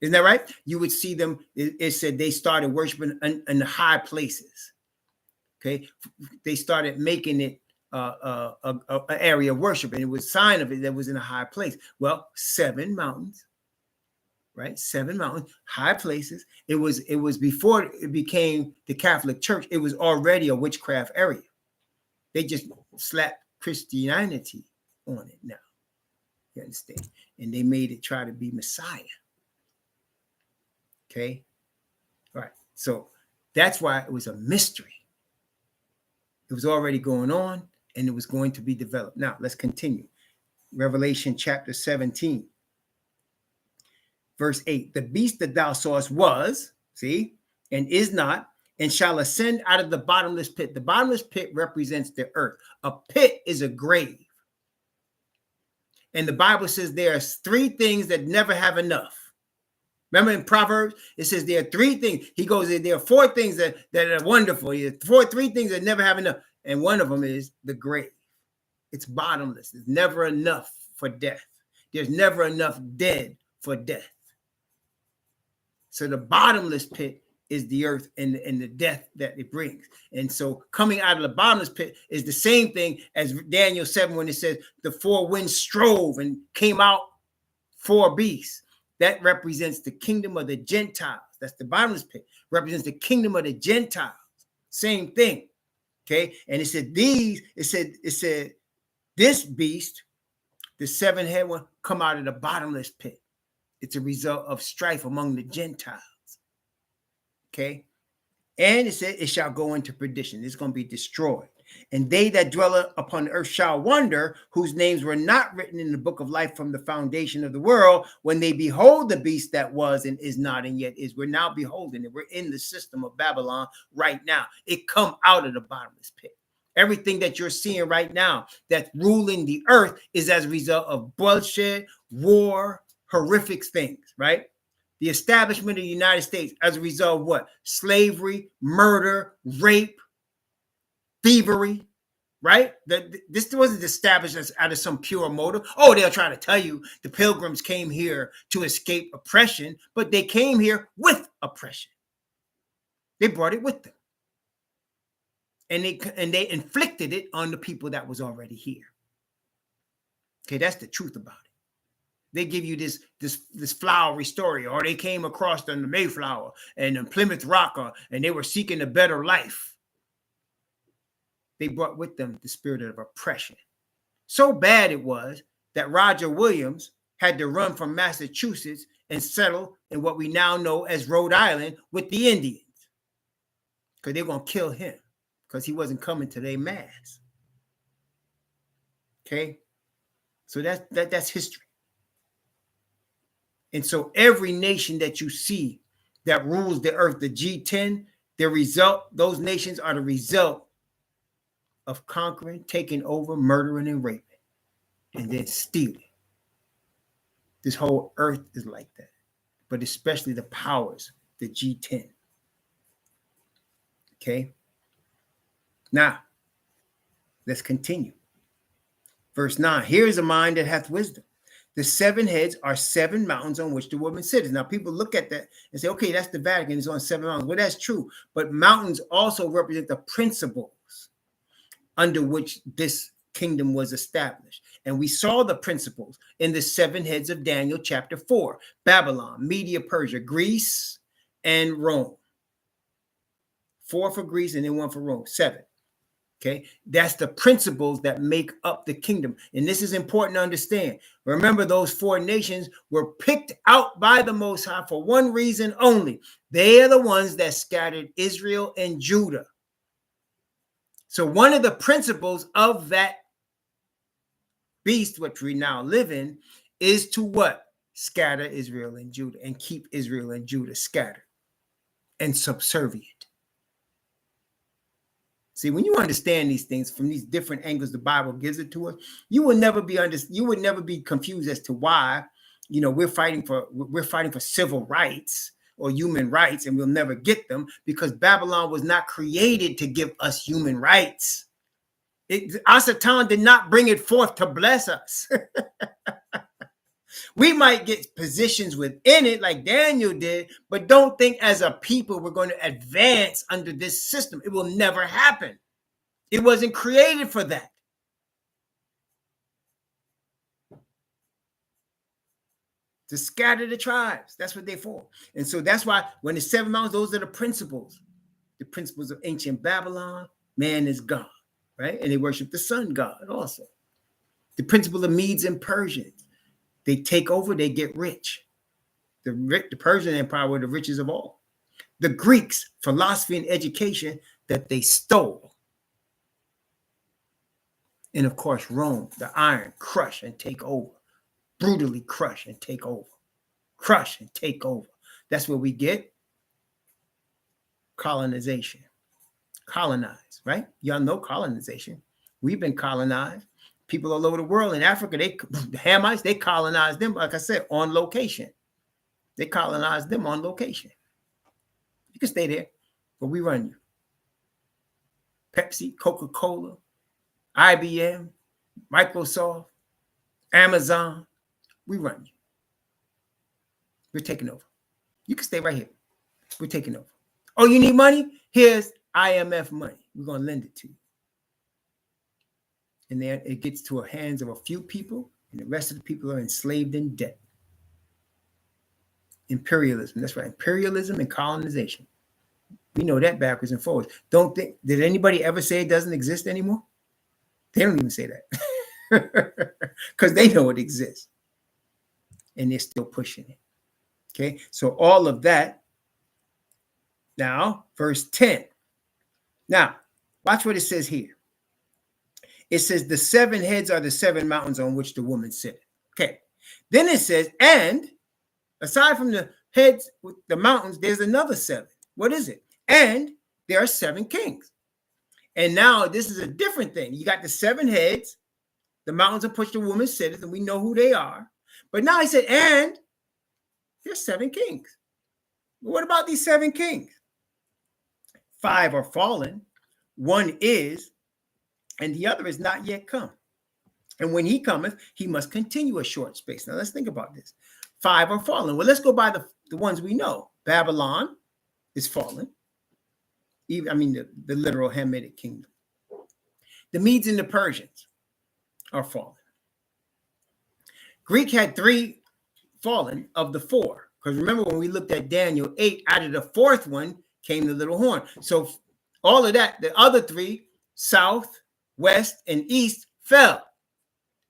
Isn't that right? You would see them. It said they started worshiping in the high places. Okay, they started making it an area of worship, and it was a sign of it that was in a high place. Well, 7 mountains, right? 7 mountains, high places. It was before it became the Catholic Church. It was already a witchcraft area. They just slapped Christianity on it now. You understand? And they made it try to be Messiah. Okay? All right. So that's why it was a mystery. It was already going on and it was going to be developed. Now, let's continue. Revelation chapter 17, verse 8. The beast that thou sawest was, see, and is not, and shall ascend out of the bottomless pit. The bottomless pit represents the earth. A pit is a grave. And the Bible says there are 3 things that never have enough. Remember in Proverbs, it says there are 3 things. He goes, there are 4 things that are wonderful. 3 things that never have enough. And one of them is the grave. It's bottomless. There's never enough for death. There's never enough dead for death. So the bottomless pit is the earth and the death that it brings. And so coming out of the bottomless pit is the same thing as Daniel 7 when it says the 4 winds strove and came out 4 beasts. That represents the kingdom of the Gentiles. That's the bottomless pit. Represents the kingdom of the Gentiles. Same thing. Okay. And it said this beast, the 7-head one, come out of the bottomless pit. It's a result of strife among the Gentiles. Okay. And it said it shall go into perdition. It's going to be destroyed. And they that dwell upon the earth shall wonder, whose names were not written in the book of life from the foundation of the world, when they behold the beast that was and is not and yet is. We're now beholding it. We're in the system of Babylon right now. It come out of the bottomless pit. Everything that you're seeing right now that's ruling the earth is as a result of bloodshed, war, horrific things, right? The establishment of the United States as a result of what? Slavery, murder, rape, thievery, right? This wasn't established as out of some pure motive. Oh, they'll try to tell you the pilgrims came here to escape oppression, but they came here with oppression. They brought it with them. And they inflicted it on the people that was already here. Okay, that's the truth about it. They give you this flowery story, or they came across on the Mayflower and the Plymouth Rock, and they were seeking a better life. They brought with them the spirit of oppression. So bad it was that Roger Williams had to run from Massachusetts and settle in what we now know as Rhode Island with the Indians, because they're going to kill him because he wasn't coming to their mass. Okay, so that's history. And so every nation that you see that rules the earth, the G10, those nations are the result of conquering, taking over, murdering, and raping, and then stealing. This whole earth is like that, but especially the powers, the G10. Okay. Now, let's continue. Verse 9, here is a mind that hath wisdom. The 7 heads are 7 mountains on which the woman sitteth. Now, people look at that and say, okay, that's the Vatican. It's on 7 mountains. Well, that's true. But mountains also represent the principles under which this kingdom was established. And we saw the principles in the 7 heads of Daniel chapter 4. Babylon, Media, Persia, Greece, and Rome. 4 for Greece and then 1 for Rome. 7. Okay, that's the principles that make up the kingdom. And this is important to understand. Remember, those 4 nations were picked out by the Most High for one reason only. They are the ones that scattered Israel and Judah. So one of the principles of that beast, which we now live in, is to what? Scatter Israel and Judah and keep Israel and Judah scattered and subservient. See, when you understand these things from these different angles the Bible gives it to us, you would never be confused as to why, we're fighting for civil rights or human rights, and we'll never get them, because Babylon was not created to give us human rights. Satan did not bring it forth to bless us. We might get positions within it like Daniel did, but don't think as a people we're going to advance under this system. It will never happen. It wasn't created for that. to scatter the tribes. That's what they're for. And so that's why when the 7 mountains, those are the principles of ancient Babylon. Man is God, right? And they worship the sun god also. The principle of Medes and Persians. They take over, they get rich. The Persian Empire were the richest of all. The Greeks, philosophy and education that they stole. And of course, Rome, the iron, crush and take over. Brutally crush and take over. Crush and take over. That's where we get colonization. Colonize, right? Y'all know colonization. We've been colonized. People all over the world. In Africa, the Hamites, they colonized them, like I said, on location. They colonized them on location. You can stay there, but we run you. Pepsi, Coca-Cola, IBM, Microsoft, Amazon, we run you. We're taking over. You can stay right here. We're taking over. Oh, you need money? Here's IMF money. We're going to lend it to you. And then it gets to the hands of a few people, and the rest of the people are enslaved in debt. Imperialism. That's right. Imperialism and colonization. We know that backwards and forwards. Did anybody ever say it doesn't exist anymore? They don't even say that because they know it exists and they're still pushing it. Okay. So all of that. Now, verse 10. Now, watch what it says here. It says the 7 heads are the 7 mountains on which the woman sitteth. Okay. Then it says, and aside from the heads with the mountains, there's another 7. What is it? And there are 7 kings. And now this is a different thing. You got the 7 heads, the mountains on which the woman sitteth, and we know who they are. But now he said, and there's 7 kings. What about these 7 kings? 5 are fallen, 1 is, and the other is not yet come. And when he cometh, he must continue a short space. Now let's think about this. 5 are fallen. Well, let's go by the ones we know. Babylon is fallen. The literal Hamitic kingdom. The Medes and the Persians are fallen. Greek had 3 fallen of the 4. Because remember when we looked at Daniel 8, out of the 4th one came the little horn. So all of that, the other 3, south, west, and east, fell.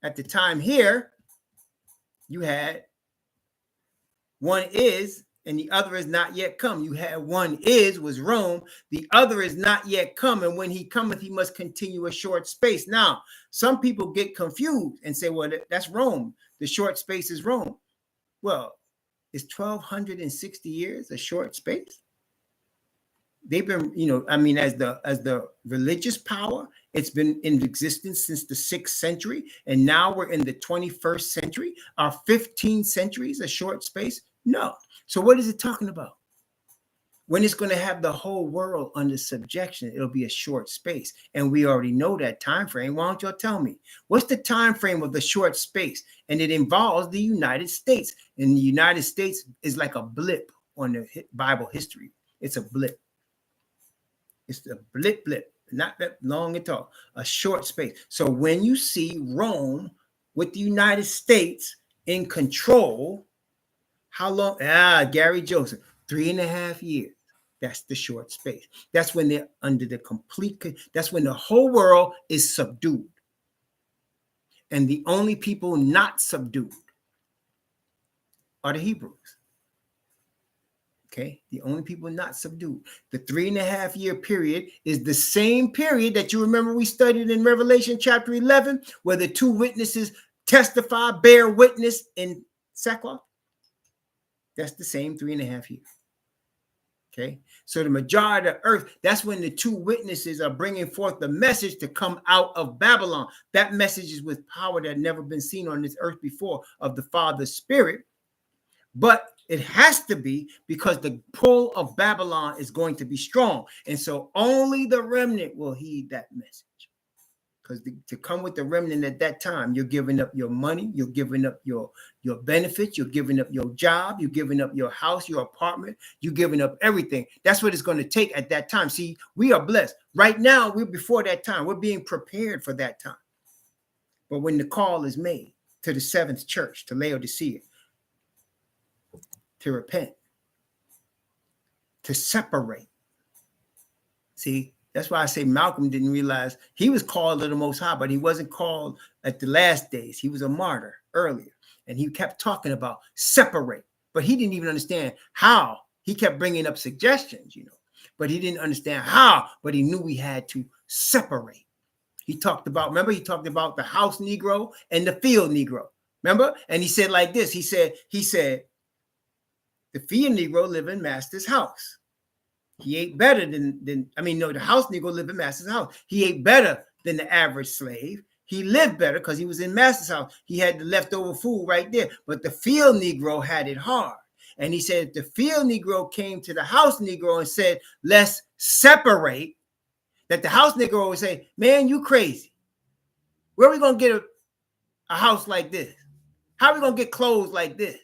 At the time here, you had 1 is, and the other is not yet come. You had 1 is, was Rome. The other is not yet come. And when he cometh, he must continue a short space. Now, some people get confused and say, well, that's Rome. The short space is Rome. Well, is 1260 years a short space? They've been, as the religious power, it's been in existence since the 6th century. And now we're in the 21st century. Are 15 centuries a short space? No. So what is it talking about? When it's going to have the whole world under subjection, it'll be a short space. And we already know that time frame. Why don't y'all tell me? What's the time frame of the short space? And it involves the United States. And the United States is like a blip on the Bible history. It's a blip. It's a blip, not that long at all. A short space. So when you see Rome with the United States in control, how long? Gary Joseph, 3.5 years. That's the short space. That's when they're under the that's when the whole world is subdued. And the only people not subdued are the Hebrews. Okay, the only people not subdued. The 3.5 year period is the same period that you remember we studied in Revelation chapter 11, where the 2 witnesses testify, bear witness in sackcloth. That's the same 3.5 years. Okay, so the majority of the earth, that's when the 2 witnesses are bringing forth the message to come out of Babylon. That message is with power that had never been seen on this earth before of the Father's Spirit. But it has to be because the pull of Babylon is going to be strong. And so only the remnant will heed that message. Because to come with the remnant at that time, you're giving up your money, you're giving up your benefits, you're giving up your job, you're giving up your house, your apartment, you're giving up everything. That's what it's going to take at that time. See, we are blessed. Right now, we're before that time. We're being prepared for that time. But when the call is made to the 7th church, to Laodicea, to repent, to separate. See, that's why I say Malcolm didn't realize he was called to the Most High, but he wasn't called at the last days. He was a martyr earlier, and he kept talking about separate, but he didn't even understand how. He kept bringing up suggestions, but he didn't understand how, but he knew we had to separate. He talked about the house Negro and the field Negro. Remember? And he said like this, he said, the field Negro live in master's house. He ate better the house Negro lived in master's house. He ate better than the average slave. He lived better because he was in master's house. He had the leftover food right there. But the field Negro had it hard. And he said, if the field Negro came to the house Negro and said, let's separate, that the house Negro would say, man, you crazy. Where are we going to get a house like this? How are we going to get clothes like this?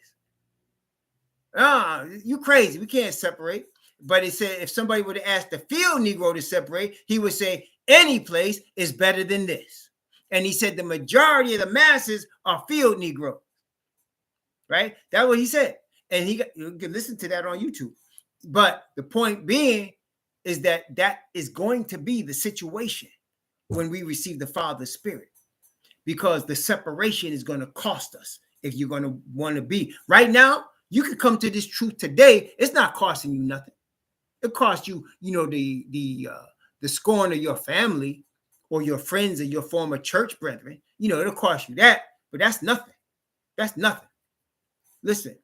You crazy. We can't separate. But it said if somebody would have asked the field Negro to separate, he would say any place is better than this. And he said the majority of the masses are field Negro. Right? That's what he said. And you can listen to that on YouTube. But the point being is that is going to be the situation when we receive the Father's Spirit, because the separation is going to cost us if you're going to want to be. Right now, you can come to this truth today. It's not costing you nothing. It costs you, the scorn of your family or your friends or your former church brethren. It'll cost you that, but that's nothing. That's nothing. Listen,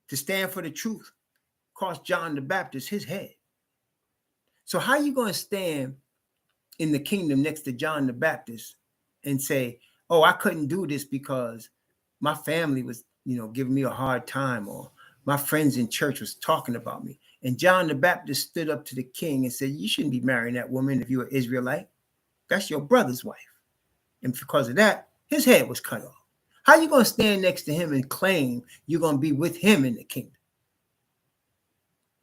to stand for the truth cost John the Baptist his head. So how are you going to stand in the kingdom next to John the Baptist and say, oh, I couldn't do this because my family was, giving me a hard time, or my friends in church was talking about me? And John the Baptist stood up to the king and said, you shouldn't be marrying that woman if you're an Israelite. That's your brother's wife. And because of that, his head was cut off. How are you going to stand next to him and claim you're going to be with him in the kingdom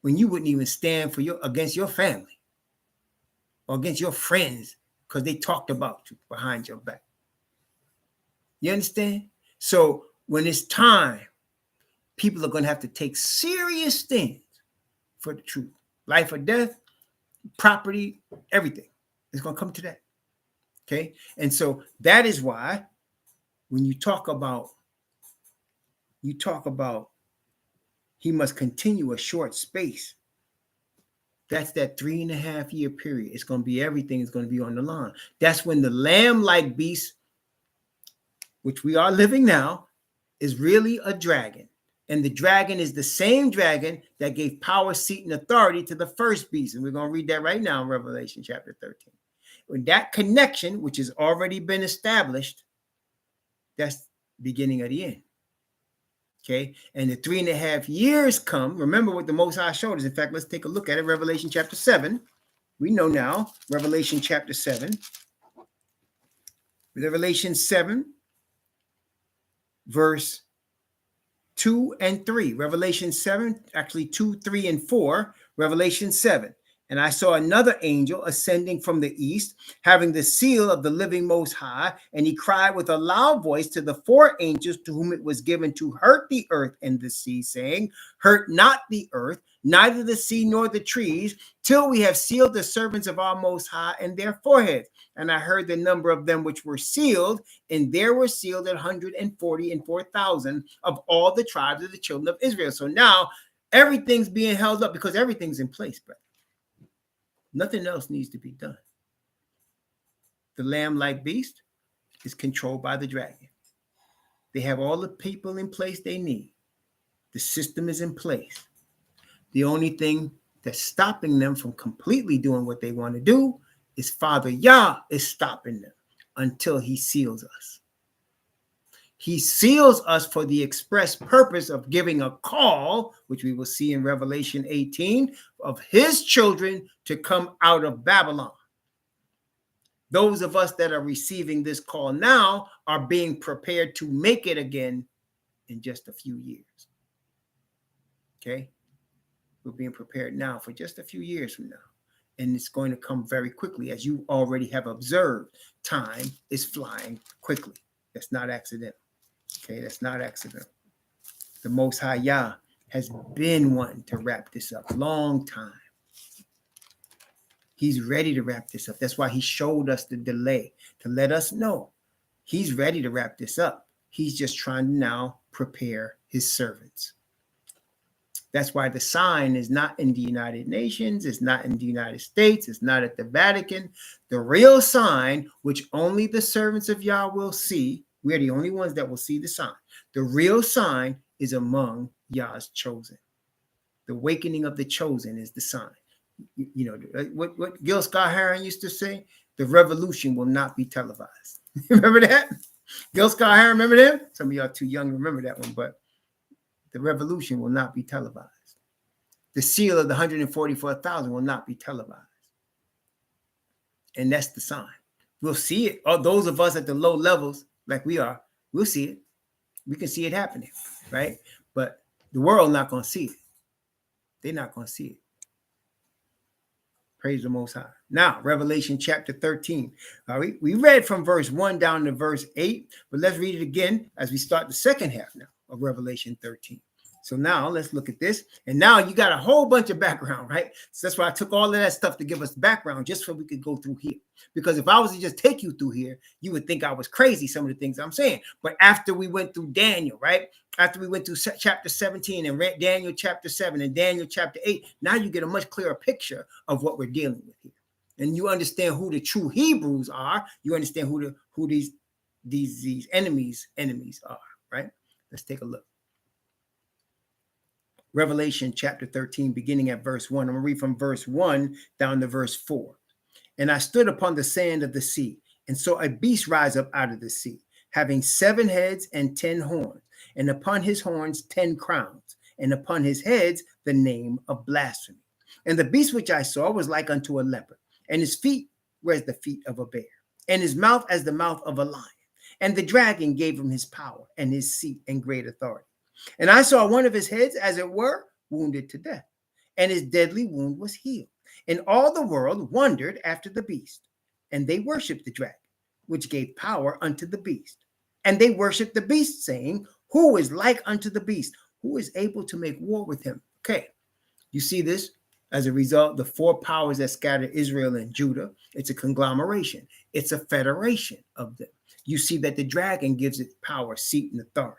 when you wouldn't even stand against your family or against your friends because they talked about you behind your back? You understand? So when it's time, people are going to have to take serious stands for the truth. Life or death, property, everything. It's going to come to that. Okay? And so that is why when you talk about he must continue a short space. That's that 3.5 year period. It's going to be everything is going to be on the line. That's when the lamb-like beast, which we are living now, is really a dragon. And the dragon is the same dragon that gave power, seat, and authority to the first beast. And we're going to read that right now in Revelation chapter 13. When that connection, which has already been established, that's the beginning of the end. Okay. And the 3.5 years come. Remember what the Most High showed us. In fact, let's take a look at it. Revelation chapter 7. We know now, Revelation chapter 7. Revelation 7, verse 2 and 3. Revelation 7, actually 2, 3, and 4. Revelation 7. And I saw another angel ascending from the east, having the seal of the living Most High. And he cried with a loud voice to the 4 angels to whom it was given to hurt the earth and the sea, saying, hurt not the earth, neither the sea nor the trees, till we have sealed the servants of our Most High and their foreheads. And I heard the number of them which were sealed, and there were sealed 144,000 of all the tribes of the children of Israel. So now everything's being held up because everything's in place, brother. Nothing else needs to be done. The lamb-like beast is controlled by the dragon. They have all the people in place they need. The system is in place. The only thing that's stopping them from completely doing what they want to do is Father Yah is stopping them until he seals us. He seals us for the express purpose of giving a call, which we will see in Revelation 18, of his children to come out of Babylon. Those of us that are receiving this call now are being prepared to make it again in just a few years. Okay? We're being prepared now for just a few years from now. And it's going to come very quickly. As you already have observed, time is flying quickly. That's not accidental. Okay, that's not accidental. The Most High Yah has been wanting to wrap this up a long time. He's ready to wrap this up. That's why he showed us the delay, to let us know he's ready to wrap this up. He's just trying to now prepare his servants. That's why the sign is not in the United Nations. It's not in the United States. It's not at the Vatican. The real sign, which only the servants of Yah will see, we're the only ones that will see the sign. The real sign is among Yah's chosen. The awakening of the chosen is the sign. You know, what Gil Scott-Heron used to say, the revolution will not be televised. Remember that? Gil Scott-Heron, remember that? Some of y'all too young to remember that one, but the revolution will not be televised. The seal of the 144,000 will not be televised. And that's the sign. We'll see it. Or those of us at the low levels, like we are, we'll see it. We can see it happening, right? But the world not going to see it. They're not going to see it. Praise the Most High. Now, Revelation chapter 13. We read from verse 1 down to verse 8, but let's read it again as we start the second half now of Revelation 13. So now let's look at this. And now you got a whole bunch of background, right? So that's why I took all of that stuff to give us background just so we could go through here. Because if I was to just take you through here, you would think I was crazy, some of the things I'm saying. But after we went through Daniel, right? After we went through chapter 17 and read Daniel chapter 7 and Daniel chapter 8, now you get a much clearer picture of what we're dealing with here. And you understand who the true Hebrews are. You understand who these enemies are, right? Let's take a look. Revelation chapter 13, beginning at verse 1. I'm going to read from verse 1 down to verse 4. And I stood upon the sand of the sea, and saw a beast rise up out of the sea, having 7 heads and 10 horns, and upon his horns 10 crowns, and upon his heads the name of blasphemy. And the beast which I saw was like unto a leopard, and his feet were as the feet of a bear, and his mouth as the mouth of a lion. And the dragon gave him his power and his seat and great authority. And I saw one of his heads, as it were, wounded to death, and his deadly wound was healed. And all the world wondered after the beast, and they worshipped the dragon, which gave power unto the beast. And they worshipped the beast, saying, who is like unto the beast? Who is able to make war with him? Okay, you see this? As a result, the 4 powers that scattered Israel and Judah, it's a conglomeration. It's a federation of them. You see that the dragon gives it power, seat, and authority.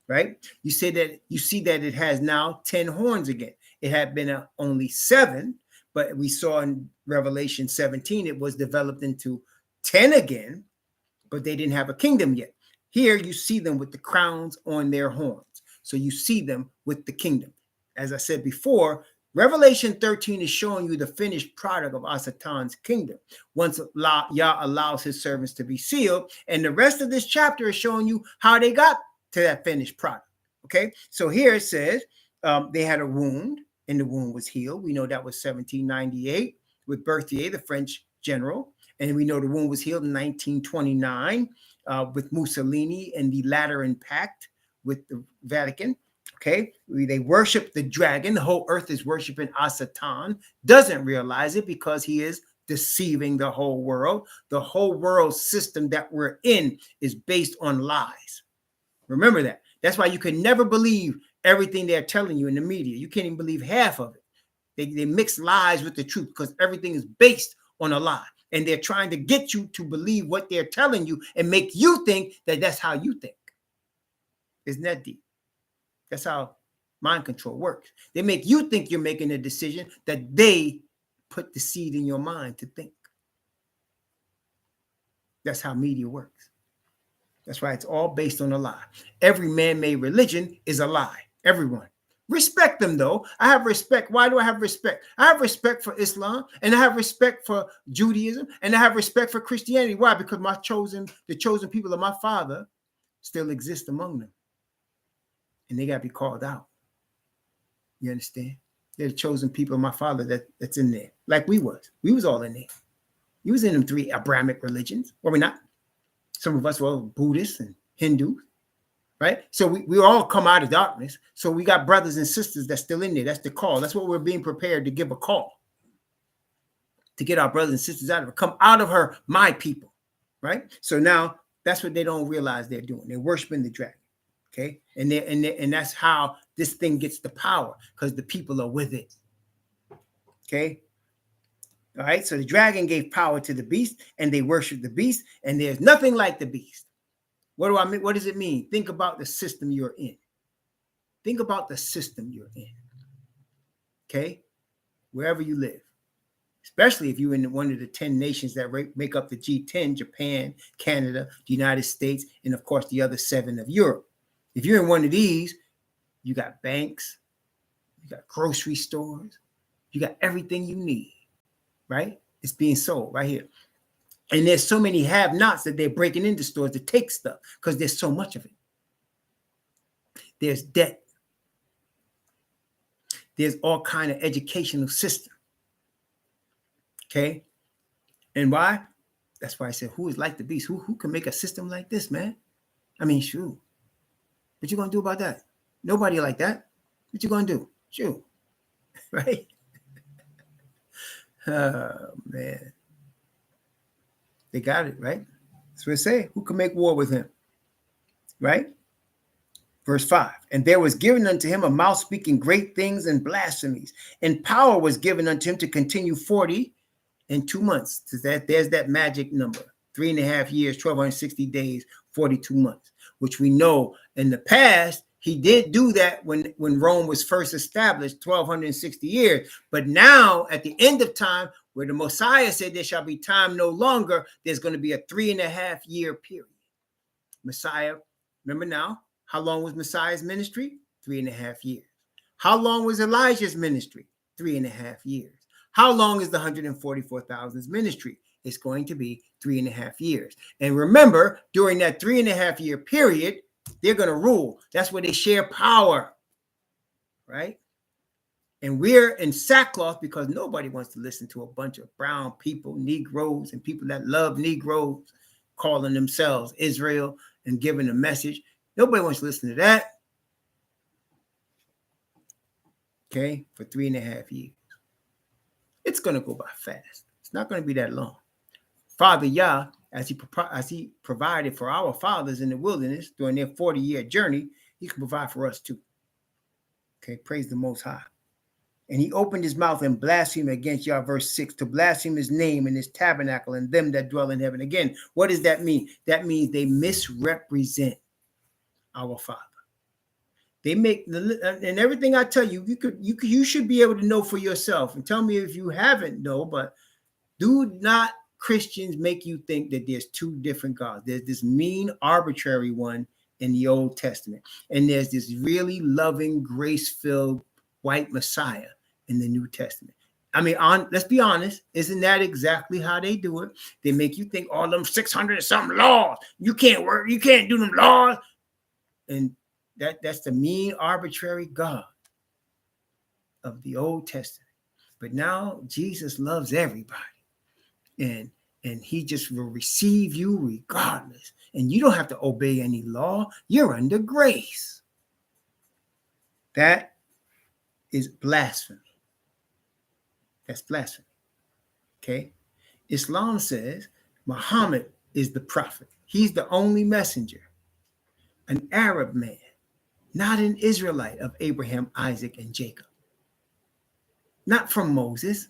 Right? You see that it has now 10 horns again. It had been only 7, but we saw in Revelation 17, it was developed into 10 again, but they didn't have a kingdom yet. Here you see them with the crowns on their horns. So you see them with the kingdom. As I said before, Revelation 13 is showing you the finished product of Asatan's kingdom. Once Yah allows his servants to be sealed, and the rest of this chapter is showing you how they got to that finished product. Okay, so here it says they had a wound and the wound was healed. We know that was 1798 with Berthier, the French general, and we know the wound was healed in 1929 with Mussolini and the Lateran Pact with the Vatican. Okay, they worship the dragon. The whole earth is worshiping Asatan, doesn't realize it because he is deceiving the whole world. The whole world system that we're in is based on lies. Remember that. That's why you can never believe everything they're telling you in the media. You can't even believe half of it. They mix lies with the truth because everything is based on a lie. And they're trying to get you to believe what they're telling you and make you think that that's how you think. Isn't that deep? That's how mind control works. They make you think you're making a decision that they put the seed in your mind to think. That's how media works. That's why it's all based on a lie. Every man-made religion is a lie. Everyone. Respect them, though. I have respect. Why do I have respect? I have respect for Islam, and I have respect for Judaism, and I have respect for Christianity. Why? Because the chosen people of my Father still exist among them. And they got to be called out. You understand? They're the chosen people of my Father that's in there. Like we was. We was all in there. We was in them 3 Abrahamic religions. Were we not? Some of us were Buddhists and Hindus, right? So we all come out of darkness. So we got brothers and sisters that's still in there. That's the call. That's what we're being prepared to give a call. To get our brothers and sisters out of her. Come out of her, my people, right? So now that's what they don't realize they're doing. They're worshiping the dragon, Okay, and that's how this thing gets the power, because the people are with it. Okay. All right. So the dragon gave power to the beast, and they worship the beast, and there's nothing like the beast. What do I mean? What does it mean? Think about the system you're in. Think about the system you're in. Okay, wherever you live, especially if you're in one of the 10 nations that make up the G10: Japan, Canada, the United States, and of course the other 7 of Europe. If you're in one of these, you got banks, you got grocery stores, you got everything you need, right? It's being sold right here. And there's so many have-nots that they're breaking into stores to take stuff because there's so much of it. There's debt. There's all kind of educational system. Okay? And why? That's why I said, who is like the beast? Who can make a system like this, man? I mean, shoot. What you gonna do about that? Nobody like that. What you gonna do? Shoot. Right? Oh, man. They got it, right? That's what it say. Who can make war with him? Right? Verse 5. And there was given unto him a mouth speaking great things and blasphemies, and power was given unto him to continue 40 and 2 months. So there's that magic number. 3.5 years, 1,260 days, 42 months, which we know in the past, he did do that when Rome was first established, 1,260 years. But now, at the end of time, where the Messiah said there shall be time no longer, there's going to be a 3.5 year period. Messiah, remember now, how long was Messiah's ministry? 3.5 years. How long was Elijah's ministry? 3.5 years. How long is the 144,000's ministry? It's going to be 3.5 years. And remember, during that 3.5 year period, they're going to rule. That's where they share power, right? And we're in sackcloth because nobody wants to listen to a bunch of brown people, Negroes, and people that love Negroes calling themselves Israel and giving a message. Nobody wants to listen to that. Okay, for 3.5 years. It's going to go by fast. It's not going to be that long. Father Yah, as he provided for our fathers in the wilderness during their 40-year journey, he can provide for us too. Okay, praise the Most High. And he opened his mouth and blasphemed against Yah, verse 6, to blaspheme his name and his tabernacle and them that dwell in heaven. Again, what does that mean? That means they misrepresent our Father. They make, and everything I tell you, you should be able to know for yourself. And tell me if you haven't, but do not Christians make you think that there's 2 different gods. There's this mean, arbitrary one in the Old Testament, and there's this really loving, grace-filled white Messiah in the New Testament. I mean, let's be honest, isn't that exactly how they do it? They make you think all them 600 and something laws, you can't work, you can't do them laws, and that's the mean, arbitrary God of the Old Testament. But now Jesus loves everybody. And he just will receive you regardless. And you don't have to obey any law. You're under grace. That is blasphemy. That's blasphemy. Okay? Islam says Muhammad is the prophet. He's the only messenger. An Arab man, not an Israelite of Abraham, Isaac, and Jacob. Not from Moses.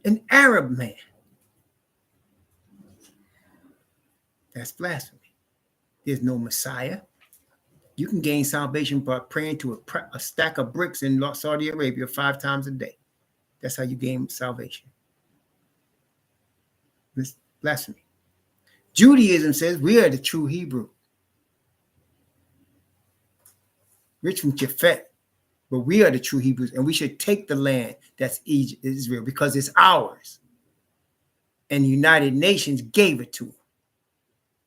An Arab man. That's blasphemy. There's no Messiah. You can gain salvation by praying to a stack of bricks in Saudi Arabia 5 times a day. That's how you gain salvation. It's blasphemy. Judaism says we are the true Hebrew. Rich from Japhet, but we are the true Hebrews, and we should take the land that's Israel because it's ours. And the United Nations gave it to them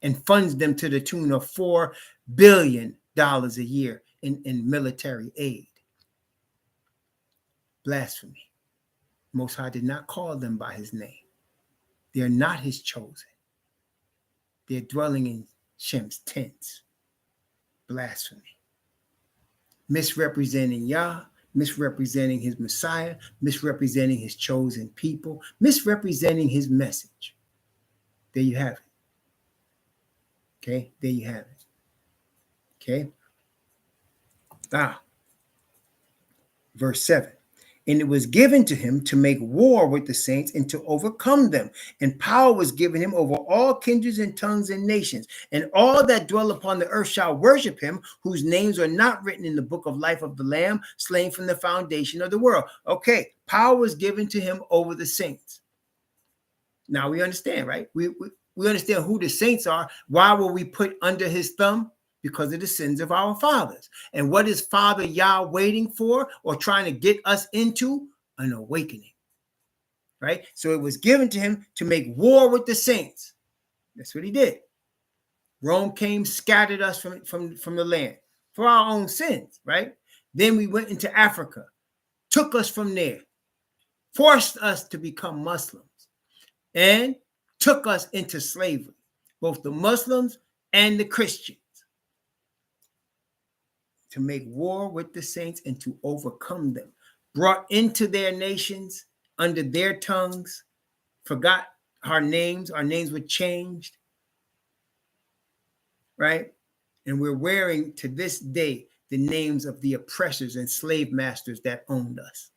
and funds them to the tune of $4 billion a year in military aid. Blasphemy. Most High did not call them by his name. They are not his chosen. They're dwelling in Shem's tents. Blasphemy. Misrepresenting Yah, misrepresenting his Messiah, misrepresenting his chosen people, misrepresenting his message. There you have it. Okay, there you have it. Okay. Verse 7. And it was given to him to make war with the saints and to overcome them. And power was given him over all kindreds and tongues and nations. And all that dwell upon the earth shall worship him, whose names are not written in the book of life of the Lamb, slain from the foundation of the world. Okay, power was given to him over the saints. Now we understand, right? We understand who the saints are. Why were we put under his thumb? Because of the sins of our fathers. And what is Father Yah waiting for or trying to get us into? An awakening, right? So it was given to him to make war with the saints. That's what he did. Rome came, scattered us from the land for our own sins, right? Then we went into Africa, took us from there, forced us to become Muslims, and took us into slavery, both the Muslims and the Christians, to make war with the saints and to overcome them, brought into their nations, under their tongues, forgot our names were changed, right? And we're wearing to this day the names of the oppressors and slave masters that owned us.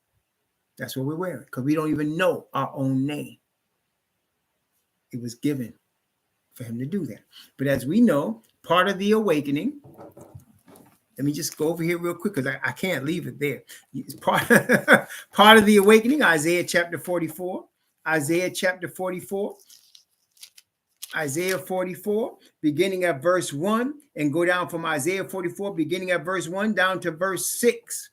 That's what we're wearing, because we don't even know our own name. It was given for him to do that. But as we know, part of the awakening, let me just go over here real quick because I can't leave it there. It's part of the awakening, Isaiah chapter 44. Isaiah chapter 44. Isaiah 44, beginning at verse 1, and go down from Isaiah 44, beginning at verse 1, down to verse 6.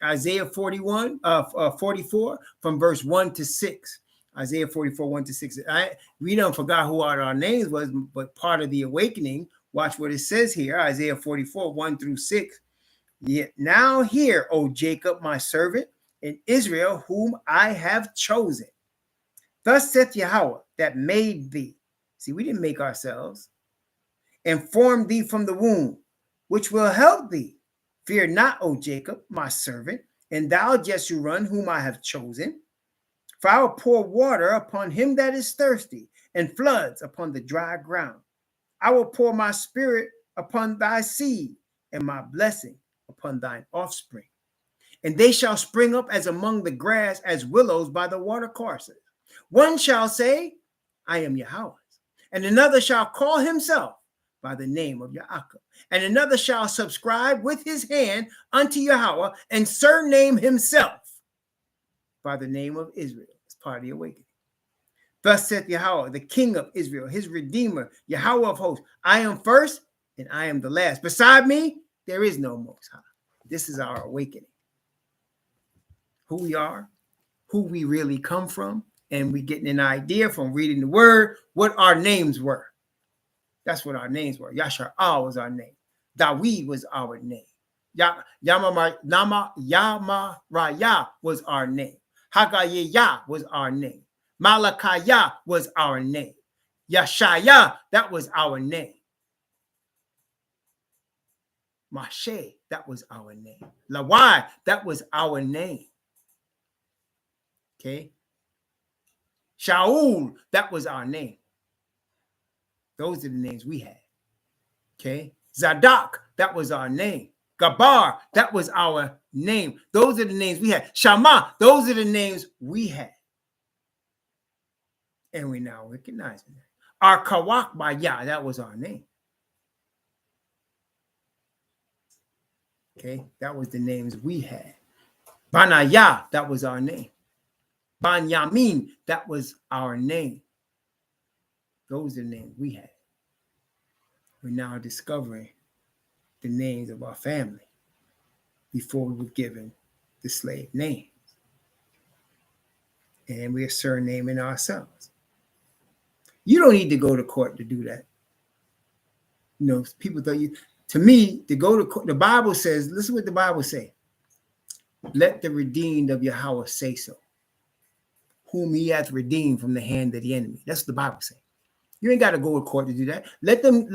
Isaiah 44, from verse 1 to 6. Isaiah 44, 1 to 6. We don't forgot who our names was, but part of the awakening, watch what it says here, Isaiah 44, 1 through 6. Yet now hear, O Jacob, my servant, and Israel, whom I have chosen. Thus saith Yahweh, that made thee. See, we didn't make ourselves. And formed thee from the womb, which will help thee. Fear not, O Jacob, my servant, and thou Jeshurun, whom I have chosen. For I will pour water upon him that is thirsty, and floods upon the dry ground. I will pour my spirit upon thy seed, and my blessing upon thine offspring. And they shall spring up as among the grass, as willows by the watercourses. One shall say, I am Yahweh. And another shall call himself by the name of Yaakov. And another shall subscribe with his hand unto Yahweh and surname himself by the name of Israel. It's part of the awakening. Thus saith Yahweh, the King of Israel, his Redeemer, Yahweh of hosts. I am first and I am the last. Beside me, there is no Most High. This is our awakening. Who we are, who we really come from, and we getting an idea from reading the word what our names were. That's what our names were. Yashar was our name. Dawid was our name. Yamaraya was our name. Hagayah was our name. Malakayah was our name. Yashaya, that was our name. Mashe, that was our name. Lawai, that was our name. Okay. Shaul, that was our name. Those are the names we had. Okay. Zadok, that was our name. Gabar, that was our name. Those are the names we had. Shama, those are the names we had. And we now recognize that. Our Kawak by Yah, that was our name. Okay. That was the names we had. Banayah, that was our name. Banyamin, that was our name. Those are the names we had. We're now discovering the names of our family before we were given the slave names. And we are surnaming ourselves. You don't need to go to court to do that. You know, people thought you, to me, to go to court, the Bible says, listen what the Bible says. Let the redeemed of Yahweh say so, whom he hath redeemed from the hand of the enemy. That's what the Bible says. You ain't got to go to court to do that. Let them,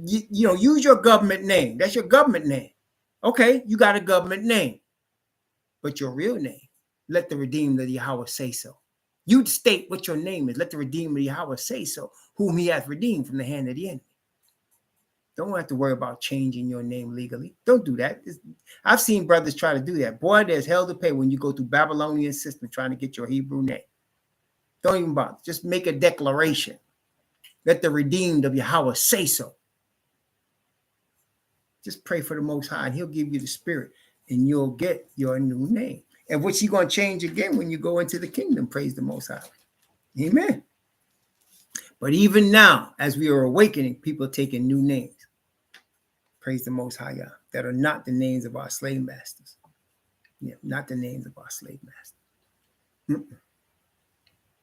use your government name. That's your government name. Okay, you got a government name. But your real name, let the redeemed of Yahweh say so. You state what your name is. Let the redeemed of Yahweh say so, whom he hath redeemed from the hand of the enemy. Don't have to worry about changing your name legally. Don't do that. I've seen brothers try to do that. Boy, there's hell to pay when you go through Babylonian system trying to get your Hebrew name. Don't even bother. Just make a declaration. Let the redeemed of Yahweh say so. Just pray for the Most High, and He'll give you the Spirit, and you'll get your new name. And which He's going to change again when you go into the kingdom. Praise the Most High. Amen. But even now, as we are awakening, people are taking new names. Praise the Most High, Yah, that are not the names of our slave masters. Yeah, not the names of our slave masters.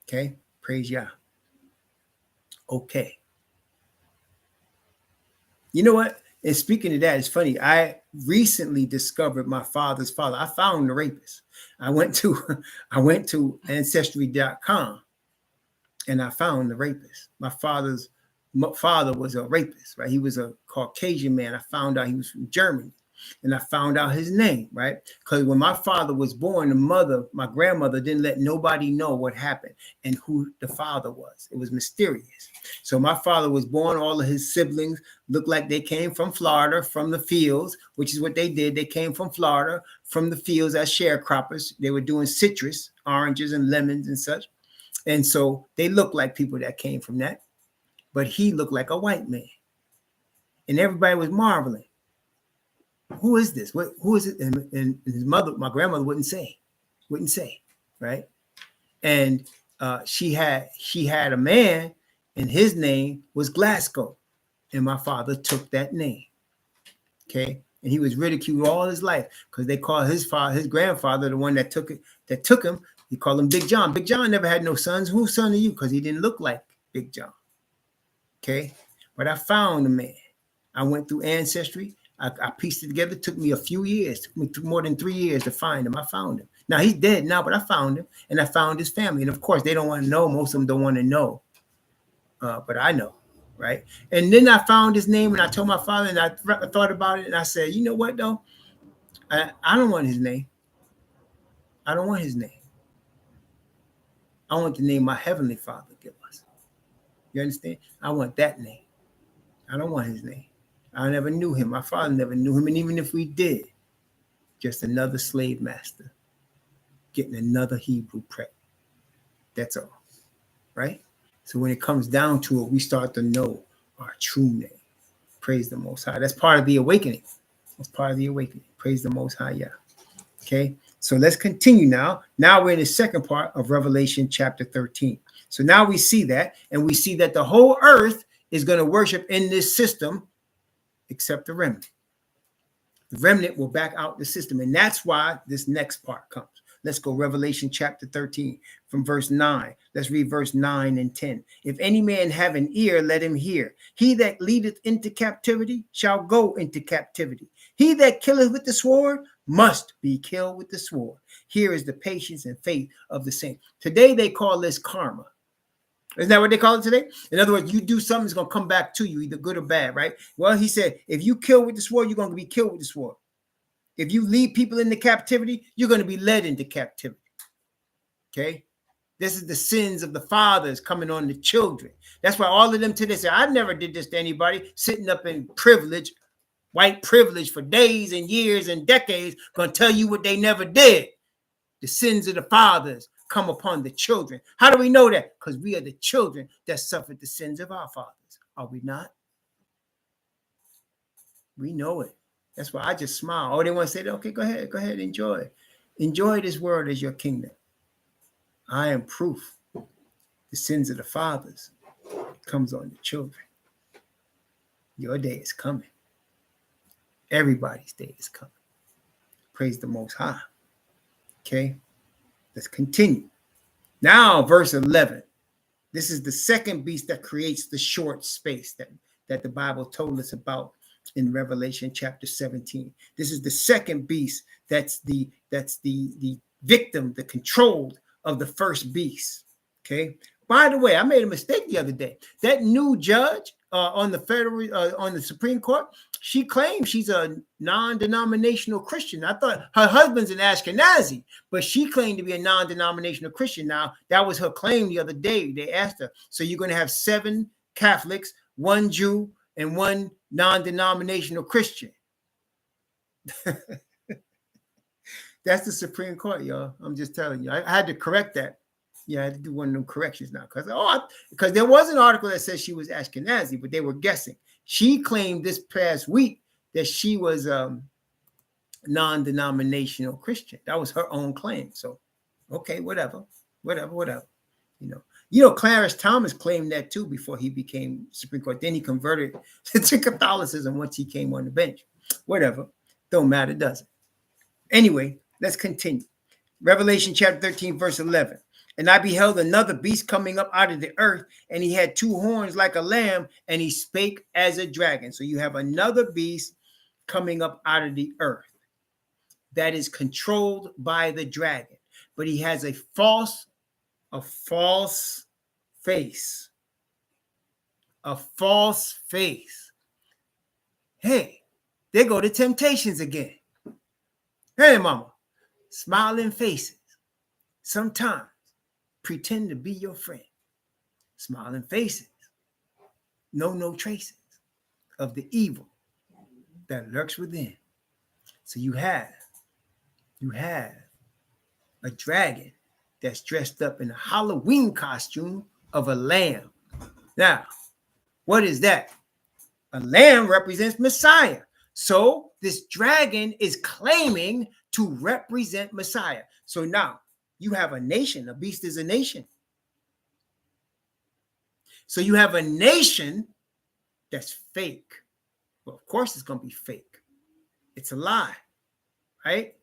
Okay, praise Yah. Okay. You know what? And speaking of that, it's funny. I recently discovered my father's father. I found the rapist. I went to ancestry.com and I found the rapist. My father was a rapist, right? He was a Caucasian man. I found out he was from Germany, and I found out his name, right? Because when my father was born, my grandmother didn't let nobody know what happened and who the father was. It was mysterious. So my father was born, all of his siblings looked like they came from Florida, from the fields, which is what they did. They came from Florida, from the fields as sharecroppers. They were doing citrus, oranges and lemons and such. And so they looked like people that came from that. But he looked like a white man. And everybody was marveling. Who is this? Who is it? And his mother, my grandmother, wouldn't say, right? And she had a man, and his name was Glasgow. And my father took that name. Okay. And he was ridiculed all his life because they called his grandfather, the one that took him, he called him Big John. Big John never had no sons. Whose son are you? Because he didn't look like Big John. Okay. But I found the man. I went through Ancestry. I pieced it together. It took me a few years. It took me more than 3 years to find him. I found him. Now he's dead now, but I found him, and I found his family. And of course, they don't want to know. Most of them don't want to know. But I know, right? And then I found his name, and I told my father, and I thought about it, and I said, you know what, though? I don't want his name. I don't want his name. I want the name my Heavenly Father give us. You understand? I want that name. I don't want his name. I never knew him. My father never knew him. And even if we did, just another slave master getting another Hebrew pregnant. That's all. Right? So when it comes down to it, we start to know our true name. Praise the Most High. That's part of the awakening. That's part of the awakening. Praise the Most High. Yeah. Okay. So let's continue now. Now we're in the second part of Revelation chapter 13. So now we see that, and we see that the whole earth is going to worship in this system except the remnant. The remnant will back out the system. And that's why this next part comes. Let's go Revelation chapter 13 from verse 9. Let's read verse 9 and 10. If any man have an ear, let him hear. He that leadeth into captivity shall go into captivity. He that killeth with the sword must be killed with the sword. Here is the patience and faith of the saint. Today they call this karma. Isn't that what they call it today? In other words, you do something, it's going to come back to you, either good or bad, right? Well, he said, if you kill with the sword, you're going to be killed with the sword. If you lead people into captivity, you're going to be led into captivity. Okay? This is the sins of the fathers coming on the children. That's why all of them today say, I never did this to anybody, sitting up in privilege, white privilege for days and years and decades, going to tell you what they never did. The sins of the fathers come upon the children. How do we know that? Because we are the children that suffered the sins of our fathers. Are we not? We know it. That's why I just smile. Oh, they want to say, okay, go ahead, enjoy. Enjoy this world as your kingdom. I am proof. The sins of the fathers comes on the children. Your day is coming. Everybody's day is coming. Praise the Most High. Okay, let's continue. Now, verse 11. This is the second beast that creates the short space that the Bible told us about in Revelation chapter 17. This is the second beast that's the victim, the controlled of the first beast. Okay. By the way, I made a mistake the other day. That new judge on the Supreme Court, she claims she's a non-denominational Christian. I thought her husband's an Ashkenazi, but she claimed to be a non-denominational Christian. Now, that was her claim the other day. They asked her, so you're going to have 7 Catholics, 1 Jew, and one non-denominational Christian. That's the Supreme Court, y'all. I'm just telling you. I had to correct that. Yeah, I had to do one of them corrections now. Because there was an article that says she was Ashkenazi, but they were guessing. She claimed this past week that she was non-denominational Christian. That was her own claim. So, okay, whatever. Clarence Thomas claimed that too before he became Supreme Court. Then he converted to Catholicism once he came on the bench. Whatever. Don't matter, does it? Anyway, let's continue. Revelation chapter 13, verse 11. And I beheld another beast coming up out of the earth, and he had two horns like a lamb, and he spake as a dragon. So you have another beast coming up out of the earth that is controlled by the dragon. But he has a false face. A false face. Hey, there go the temptations again. Hey, mama, smiling faces. Sometimes pretend to be your friend. Smiling faces. No traces of the evil that lurks within. So you have a dragon that's dressed up in a Halloween costume of a lamb. Now, what is that? A lamb represents Messiah. So this dragon is claiming to represent Messiah. So now you have a nation. A beast is a nation. So you have a nation that's fake. Well, of course it's going to be fake. It's a lie, right?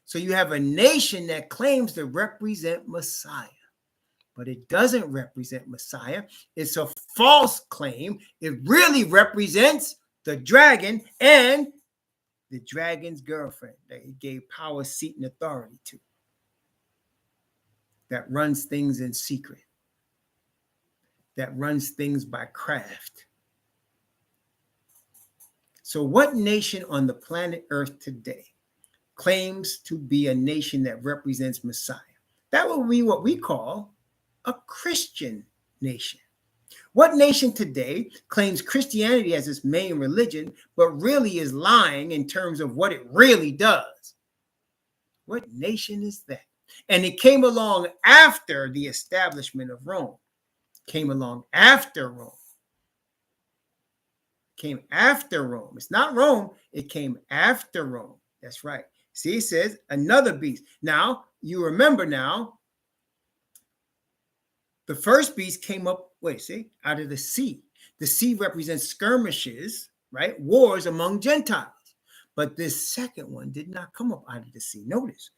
So you have a nation that claims to represent Messiah, but it doesn't represent Messiah. It's a false claim. It really represents the dragon and the dragon's girlfriend that he gave power, seat, and authority to, that runs things in secret, that runs things by craft. So what nation on the planet Earth today claims to be a nation that represents Messiah? That would be what we call a Christian nation. What nation today claims Christianity as its main religion, but really is lying in terms of what it really does? What nation is that? And it came along after the establishment of Rome. Came along after Rome. Came after Rome. It's not Rome. It came after Rome. That's right. See, it says another beast. Now, you remember now, the first beast came up, out of the sea. The sea represents skirmishes, right? Wars among Gentiles. But this second one did not come up out of the sea. Notice,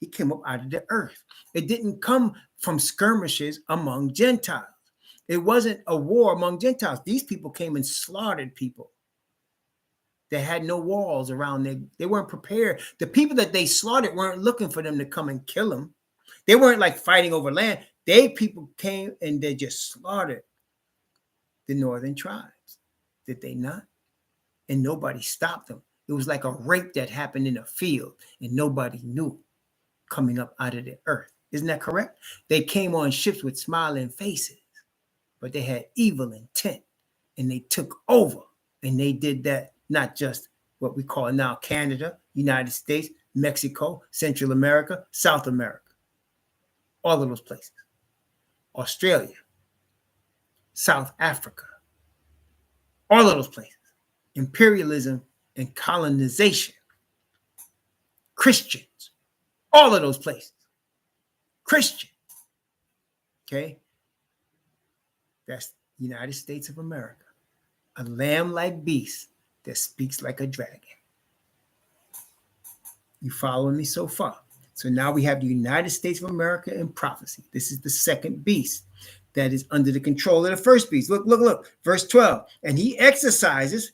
it came up out of the earth. It didn't come from skirmishes among Gentiles. It wasn't a war among Gentiles. These people came and slaughtered people. They had no walls around them. They weren't prepared. The people that they slaughtered weren't looking for them to come and kill them. They weren't like fighting over land. People came and they just slaughtered the northern tribes. Did they not? And nobody stopped them. It was like a rape that happened in a field and nobody knew, coming up out of the earth. Isn't that correct? They came on ships with smiling faces, but they had evil intent and they took over, and they did that not just what we call now Canada, United States, Mexico, Central America, South America, all of those places. Australia, South Africa, all of those places. Imperialism and colonization. Christians, all of those places. Christian. Okay? That's the United States of America. A lamb-like beast that speaks like a dragon. You following me so far? So now we have the United States of America in prophecy. This is the second beast that is under the control of the first beast. Look. Verse 12. And he exercises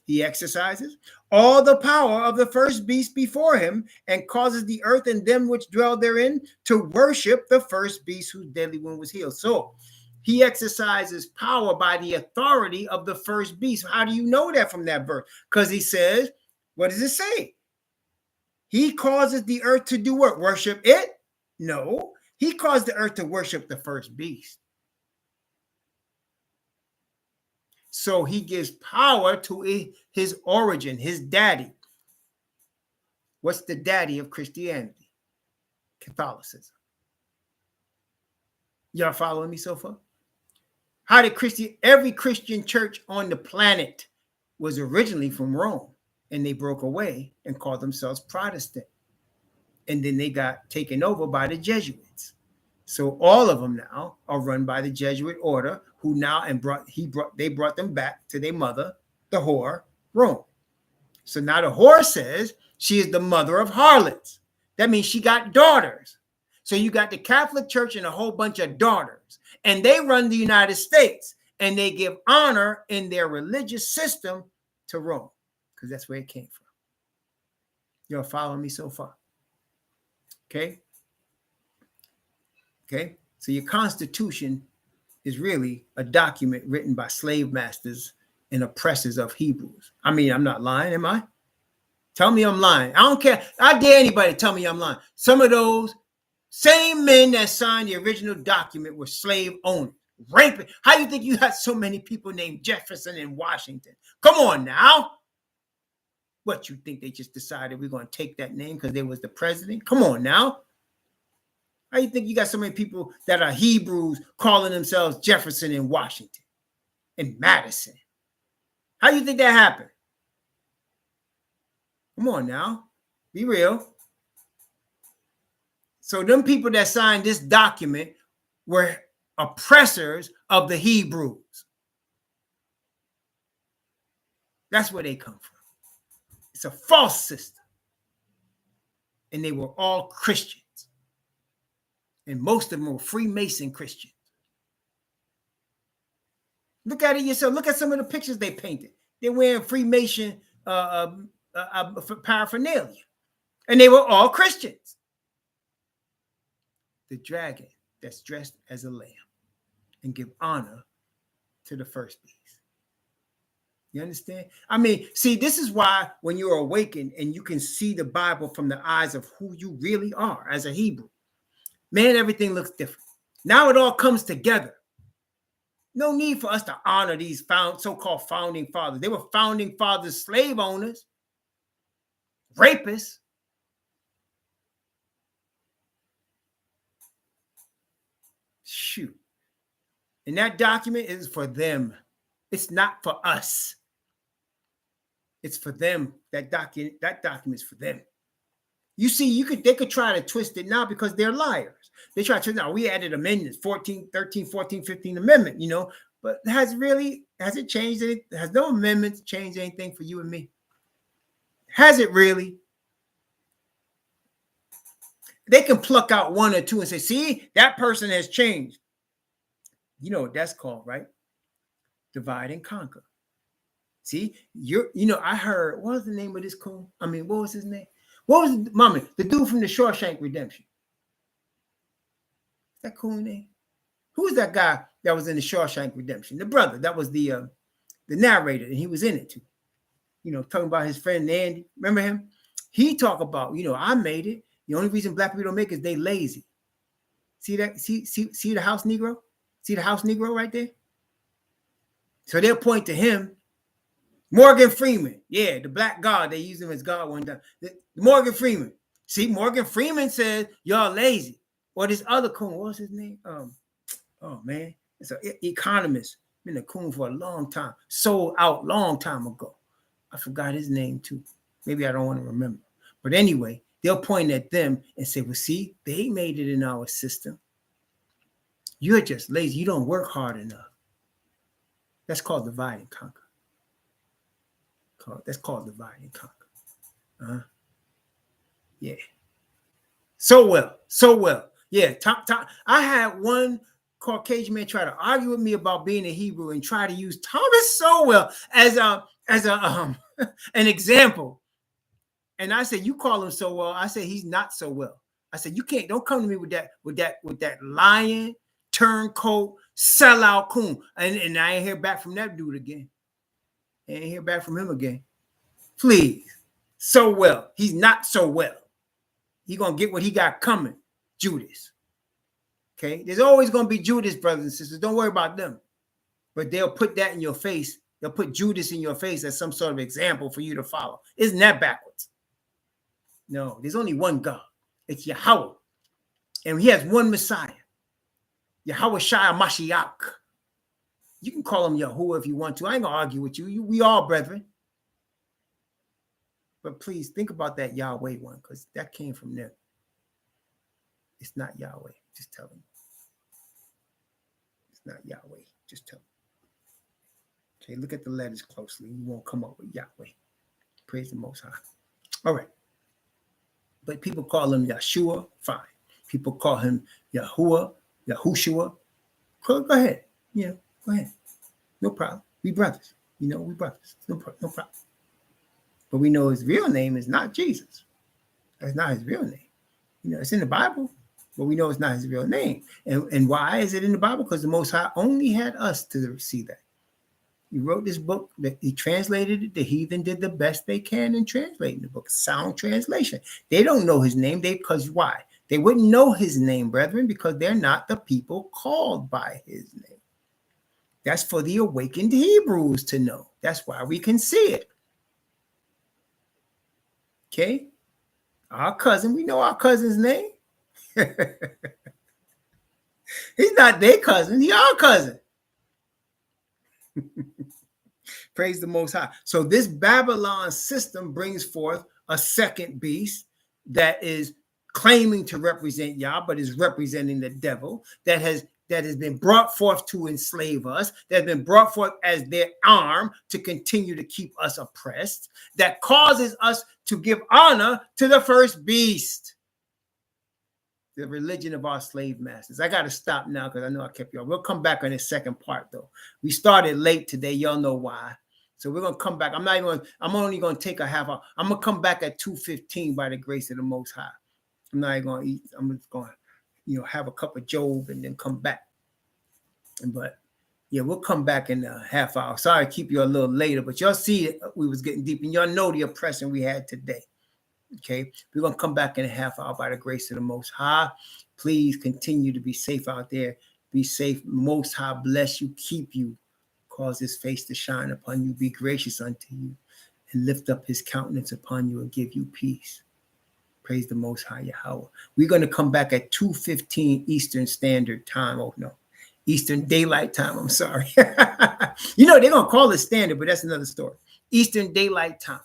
all the power of the first beast before him, and causes the earth and them which dwell therein to worship the first beast whose deadly wound was healed. So he exercises power by the authority of the first beast. How do you know that from that verse? Because he says, what does it say? He causes the earth to do what? Worship it? No. He caused the earth to worship the first beast. So he gives power to his origin, his daddy. What's the daddy of Christianity? Catholicism. Y'all following me so far? How did every Christian church on the planet was originally from Rome, and they broke away and called themselves Protestant. And then they got taken over by the Jesuits. So all of them now are run by the Jesuit order, who now they brought them back to their mother, the whore, Rome. So now the whore says she is the mother of harlots. That means she got daughters. So you got the Catholic Church and a whole bunch of daughters, and they run the United States, and they give honor in their religious system to Rome, because that's where it came from. Y'all following me so far? Okay. Okay. So your Constitution is really a document written by slave masters and oppressors of Hebrews. I mean, I'm not lying, am I? Tell me I'm lying. I don't care. I dare anybody to tell me I'm lying. Some of those same men that signed the original document were slave owners, raping. How do you think you got so many people named Jefferson and Washington? Come on now. What, you think they just decided we're going to take that name because they was the president? Come on now. How do you think you got so many people that are Hebrews calling themselves Jefferson and Washington and Madison? How do you think that happened? Come on now. Be real. So them people that signed this document were oppressors of the Hebrews. That's where they come from. It's a false system. And they were all Christians. And most of them were Freemason Christians. Look at it yourself. Look at some of the pictures they painted. They're wearing Freemason paraphernalia. And they were all Christians. The dragon that's dressed as a lamb and give honor to the first beast. You understand? I mean, see, this is why when you're awakened and you can see the Bible from the eyes of who you really are as a Hebrew, man, everything looks different. Now it all comes together. No need for us to honor these so-called founding fathers. They were founding fathers, slave owners, rapists. Shoot. And that document is for them. It's not for us. It's for them. That document is for them. You see, they could try to twist it now because they're liars. They try to twist it now. We added amendments, 13, 14, 15 amendment, but has it changed it? Has no amendments changed anything for you and me? Has it really? They can pluck out one or two and say, see, that person has changed. You know what that's called, right? Divide and conquer. See, I heard, what was the name of this coon? I mean, what was his name? What was the dude from the Shawshank Redemption? That coon name? Who was that guy that was in the Shawshank Redemption? The brother that was the narrator, and he was in it too. Talking about his friend Andy. Remember him? He talked about, I made it. The only reason black people don't make it is they lazy. See that? See the house Negro? See the house Negro right there? So they'll point to him. Morgan Freeman. Yeah, the black God. They used him as God one time. Morgan Freeman. See, Morgan Freeman said, y'all lazy. Or this other coon, what was his name? Oh, man. It's an economist. Been a coon for a long time. Sold out long time ago. I forgot his name too. Maybe I don't want to remember. But anyway, they'll point at them and say, well, see, they made it in our system. You're just lazy. You don't work hard enough. That's called divide and conquer. That's called divide and conquer. Yeah. So well. Yeah. I had one Caucasian man try to argue with me about being a Hebrew and try to use Thomas Sowell as an example. And I said, you call him so well. I said, he's not so well. I said, don't come to me with that lying, turncoat, sellout coon. And I ain't hear back from that dude again. I ain't hear back from him again. Please. So well. He's not so well. He gonna get what he got coming. Judas. Okay? There's always gonna be Judas, brothers and sisters. Don't worry about them. But they'll put that in your face. They'll put Judas in your face as some sort of example for you to follow. Isn't that backwards? No, there's only one God. It's Yahweh. And he has one Messiah. Yahweh Shai Mashiach. You can call him Yahuwah if you want to. I ain't going to argue with you. We all brethren. But please think about that Yahweh one, because that came from them. It's not Yahweh. Just tell them. It's not Yahweh. Just tell them. Okay, look at the letters closely. You won't come up with Yahweh. Praise the Most High. All right. But people call him Yeshua. Fine. People call him Yahuwah, Yahushua. Go ahead. Yeah, go ahead. No problem. We brothers. We brothers. No problem. But we know his real name is not Jesus. That's not his real name. It's in the Bible, but we know it's not his real name. And why is it in the Bible? Because the Most High only had us to see that. He wrote this book, that he translated it. The heathen did the best they can in translating the book. Sound translation. They don't know his name. Because why? They wouldn't know his name, brethren, because they're not the people called by his name. That's for the awakened Hebrews to know. That's why we can see it. Okay? Our cousin, we know our cousin's name. He's not their cousin. He's our cousin. Praise the Most High. So this Babylon system brings forth a second beast that is claiming to represent Yah, but is representing the devil, that has been brought forth to enslave us, that has been brought forth as their arm to continue to keep us oppressed, that causes us to give honor to the first beast, the religion of our slave masters. I got to stop now because I know I kept y'all. We'll come back on this second part, though. We started late today. Y'all know why. So we're going to come back. I'm only going to take a half hour. I'm going to come back at 2:15 by the grace of the Most High. I'm not even going to eat. I'm just going to, have a cup of Job and then come back. But yeah, we'll come back in a half hour. Sorry to keep you a little later, but y'all see we was getting deep, and y'all know the oppression we had today. Okay, we're going to come back in a half hour by the grace of the Most High. Please continue to be safe out there. Be safe. Most High bless you, keep you, cause his face to shine upon you, be gracious unto you, and lift up his countenance upon you and give you peace. Praise the Most High Yahweh. We're going to come back at 2:15 Eastern Standard Time. Oh, no. Eastern Daylight Time. I'm sorry. They're going to call it standard, but that's another story. Eastern Daylight Time.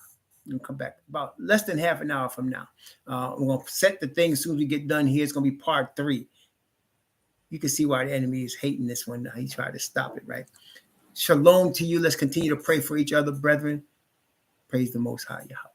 We'll come back about less than half an hour from now. We're going to set the thing as soon as we get done here. It's going to be part 3. You can see why the enemy is hating this one now. He tried to stop it, right? Shalom to you. Let's continue to pray for each other, brethren. Praise the Most High Yahweh.